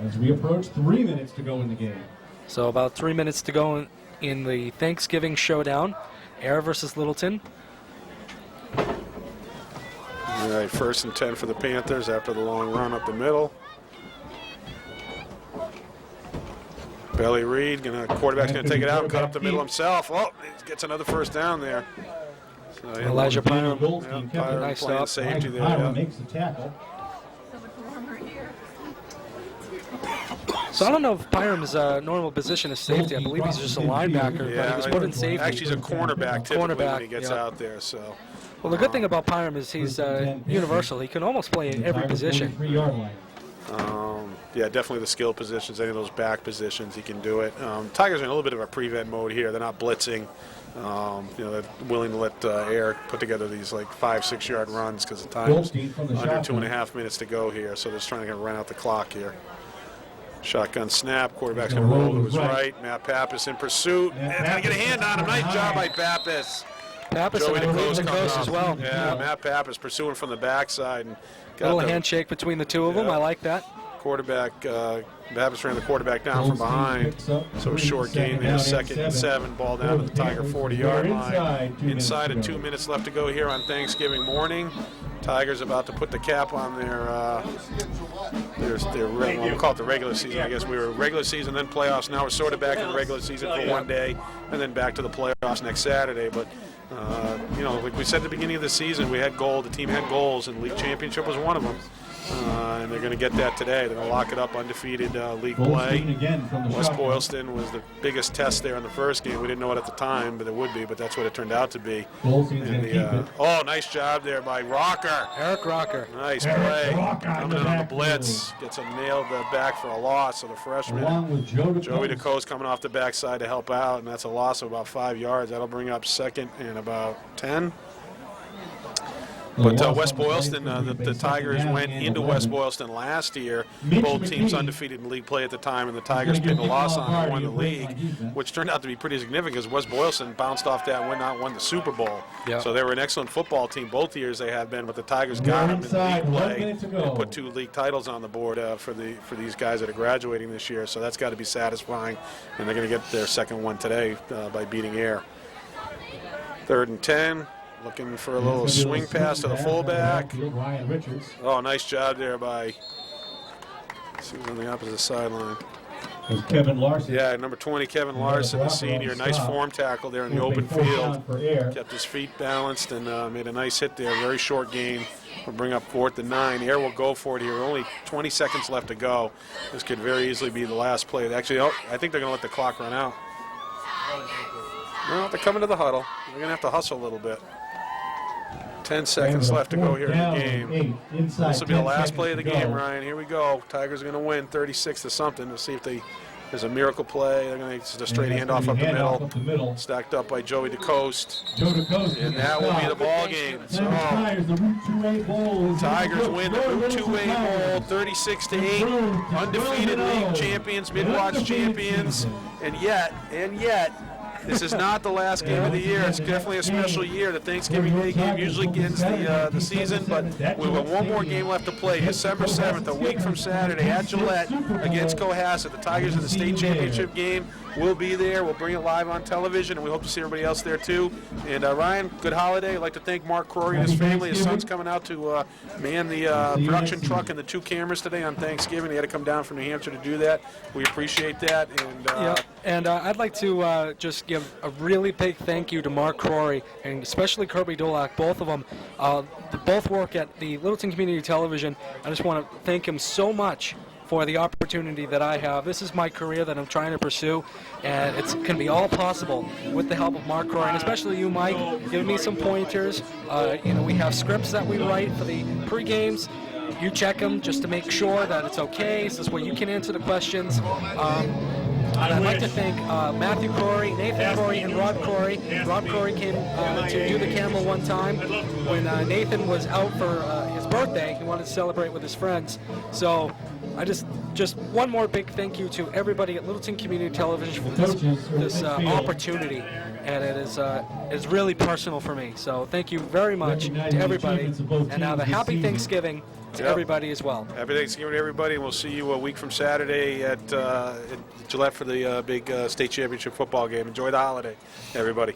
As we approach 3 minutes to go in the game. So about 3 minutes to go in the Thanksgiving showdown. Ayer versus Littleton. All right, 1st and 10 for the Panthers after the long run up the middle. Belly Reed, quarterback's going to take it out and cut up the middle himself. Oh, he gets another first down there. So, Elijah Pyram. Pyram Nice playing stop. safety there. Pyram makes the tackle. So I don't know if Pyram's normal position is safety. I believe he's just a linebacker, but he was put in safety. Actually, he's a cornerback typically when he gets out there. So. Well, the good thing about Pyram is he's universal. He can almost play in every position. Yeah, definitely the skill positions, any of those back positions, he can do it. Tigers are in a little bit of a prevent mode here. They're not blitzing. They're willing to let Ayer put together these like 5-6 yard runs because the time is under 2.5 minutes to go here. So they're just trying to run out the clock here. Shotgun snap. Quarterback's going to roll to his right. Matt Pappas in pursuit. And going to get a hand on him. Nice job by Pappas. Pappas Joey DeCoste as well. Yeah, Matt Pappas pursuing from the backside. And got a little handshake between the two of them. I like that. Quarterback, Pappas ran the quarterback down from behind. So short gain there, 2nd and 7. Ball down to the Tiger 40-yard line. Inside of 2 minutes left to go here on Thanksgiving morning. Tigers about to put the cap on their we'll call it the regular season. I guess we were regular season, then playoffs. Now we're sort of back in the regular season for one day, and then back to the playoffs next Saturday. But You know, like we said at the beginning of the season, we had goal. The team had goals, and league championship was one of them. And they're going to get that today. They're going to lock it up, undefeated league play. West Boylston was the biggest test there in the first game. We didn't know it at the time, but it would be, but that's what it turned out to be. Oh, nice job there by Rocker. Eric Rocker. Nice play. Coming in on the blitz. Gets him nailed back for a loss. So the freshman, Joey DeCoste, coming off the backside to help out, and that's a loss of about 5 yards. That'll bring up second and about 10. But West Boylston, the Tigers went into West Boylston last year, both teams undefeated in league play at the time, and the Tigers picked a loss on and won the league, which turned out to be pretty significant because West Boylston bounced off that win, not won the Super Bowl. Yep. So they were an excellent football team both years they had been, but the Tigers got them in league play and put 2 league titles on the board for these guys that are graduating this year. So that's got to be satisfying, and they're going to get their second one today by beating Ayer. 3rd and 10. Looking for a little swing pass to the fullback. Oh, nice job there by, who's on the opposite sideline. Kevin Larson. Yeah, number 20, Kevin Larson, the senior. Nice form tackle there in the open field. Kept his feet balanced and made a nice hit there. Very short gain. We'll bring up 4th and 9. Ayer will go for it here. Only 20 seconds left to go. This could very easily be the last play. Actually, I think they're going to let the clock run out. Well, they're coming to the huddle. They're going to have to hustle a little bit. 10 seconds left to go here in the game. This will be the last play of the game, Ryan. Here we go. Tigers are going to win 36 to something. We'll see if there's a miracle play. They're going to just a straight handoff up the middle. Stacked up by Joey DeCoste. And that will be the ball game. So, Tigers win the Route 2A Bowl 36-8. Undefeated league champions, Midwatch champions. And yet, this is not the last game of the year. It's definitely a special year. The Thanksgiving Day game usually ends the season, but we have one more game left to play. December 7th, a week from Saturday, at Gillette against Cohasset. The Tigers in the state championship game will be there. We'll bring it live on television, and we hope to see everybody else there too. And Ryan, good holiday. I'd like to thank Mark Crory and his family. His son's coming out to man the production truck and the 2 cameras today on Thanksgiving. He had to come down from New Hampshire to do that. We appreciate that. And I'd like to just give a really big thank you to Mark Crory and especially Kirby Dulac. Both of them, both work at the Littleton Community Television. I just want to thank him so much for the opportunity that I have. This is my career that I'm trying to pursue, and it can be all possible with the help of Mark Crory, and especially you, Mike, giving me some pointers. We have scripts that we write for the pre-games. You check them just to make sure that it's okay. This is where you can answer the questions. And I'd like to thank Matthew Crory, Nathan Crory, and Rod Crory. Rod Crory came to do the camera one time when Nathan was out for his birthday. He wanted to celebrate with his friends. So I just one more big thank you to everybody at Littleton Community Television for this opportunity. And it is really personal for me. So thank you very much to everybody. And now the happy Thanksgiving to everybody as well. Happy Thanksgiving to everybody, and we'll see you a week from Saturday at Gillette for the big state championship football game. Enjoy the holiday, everybody.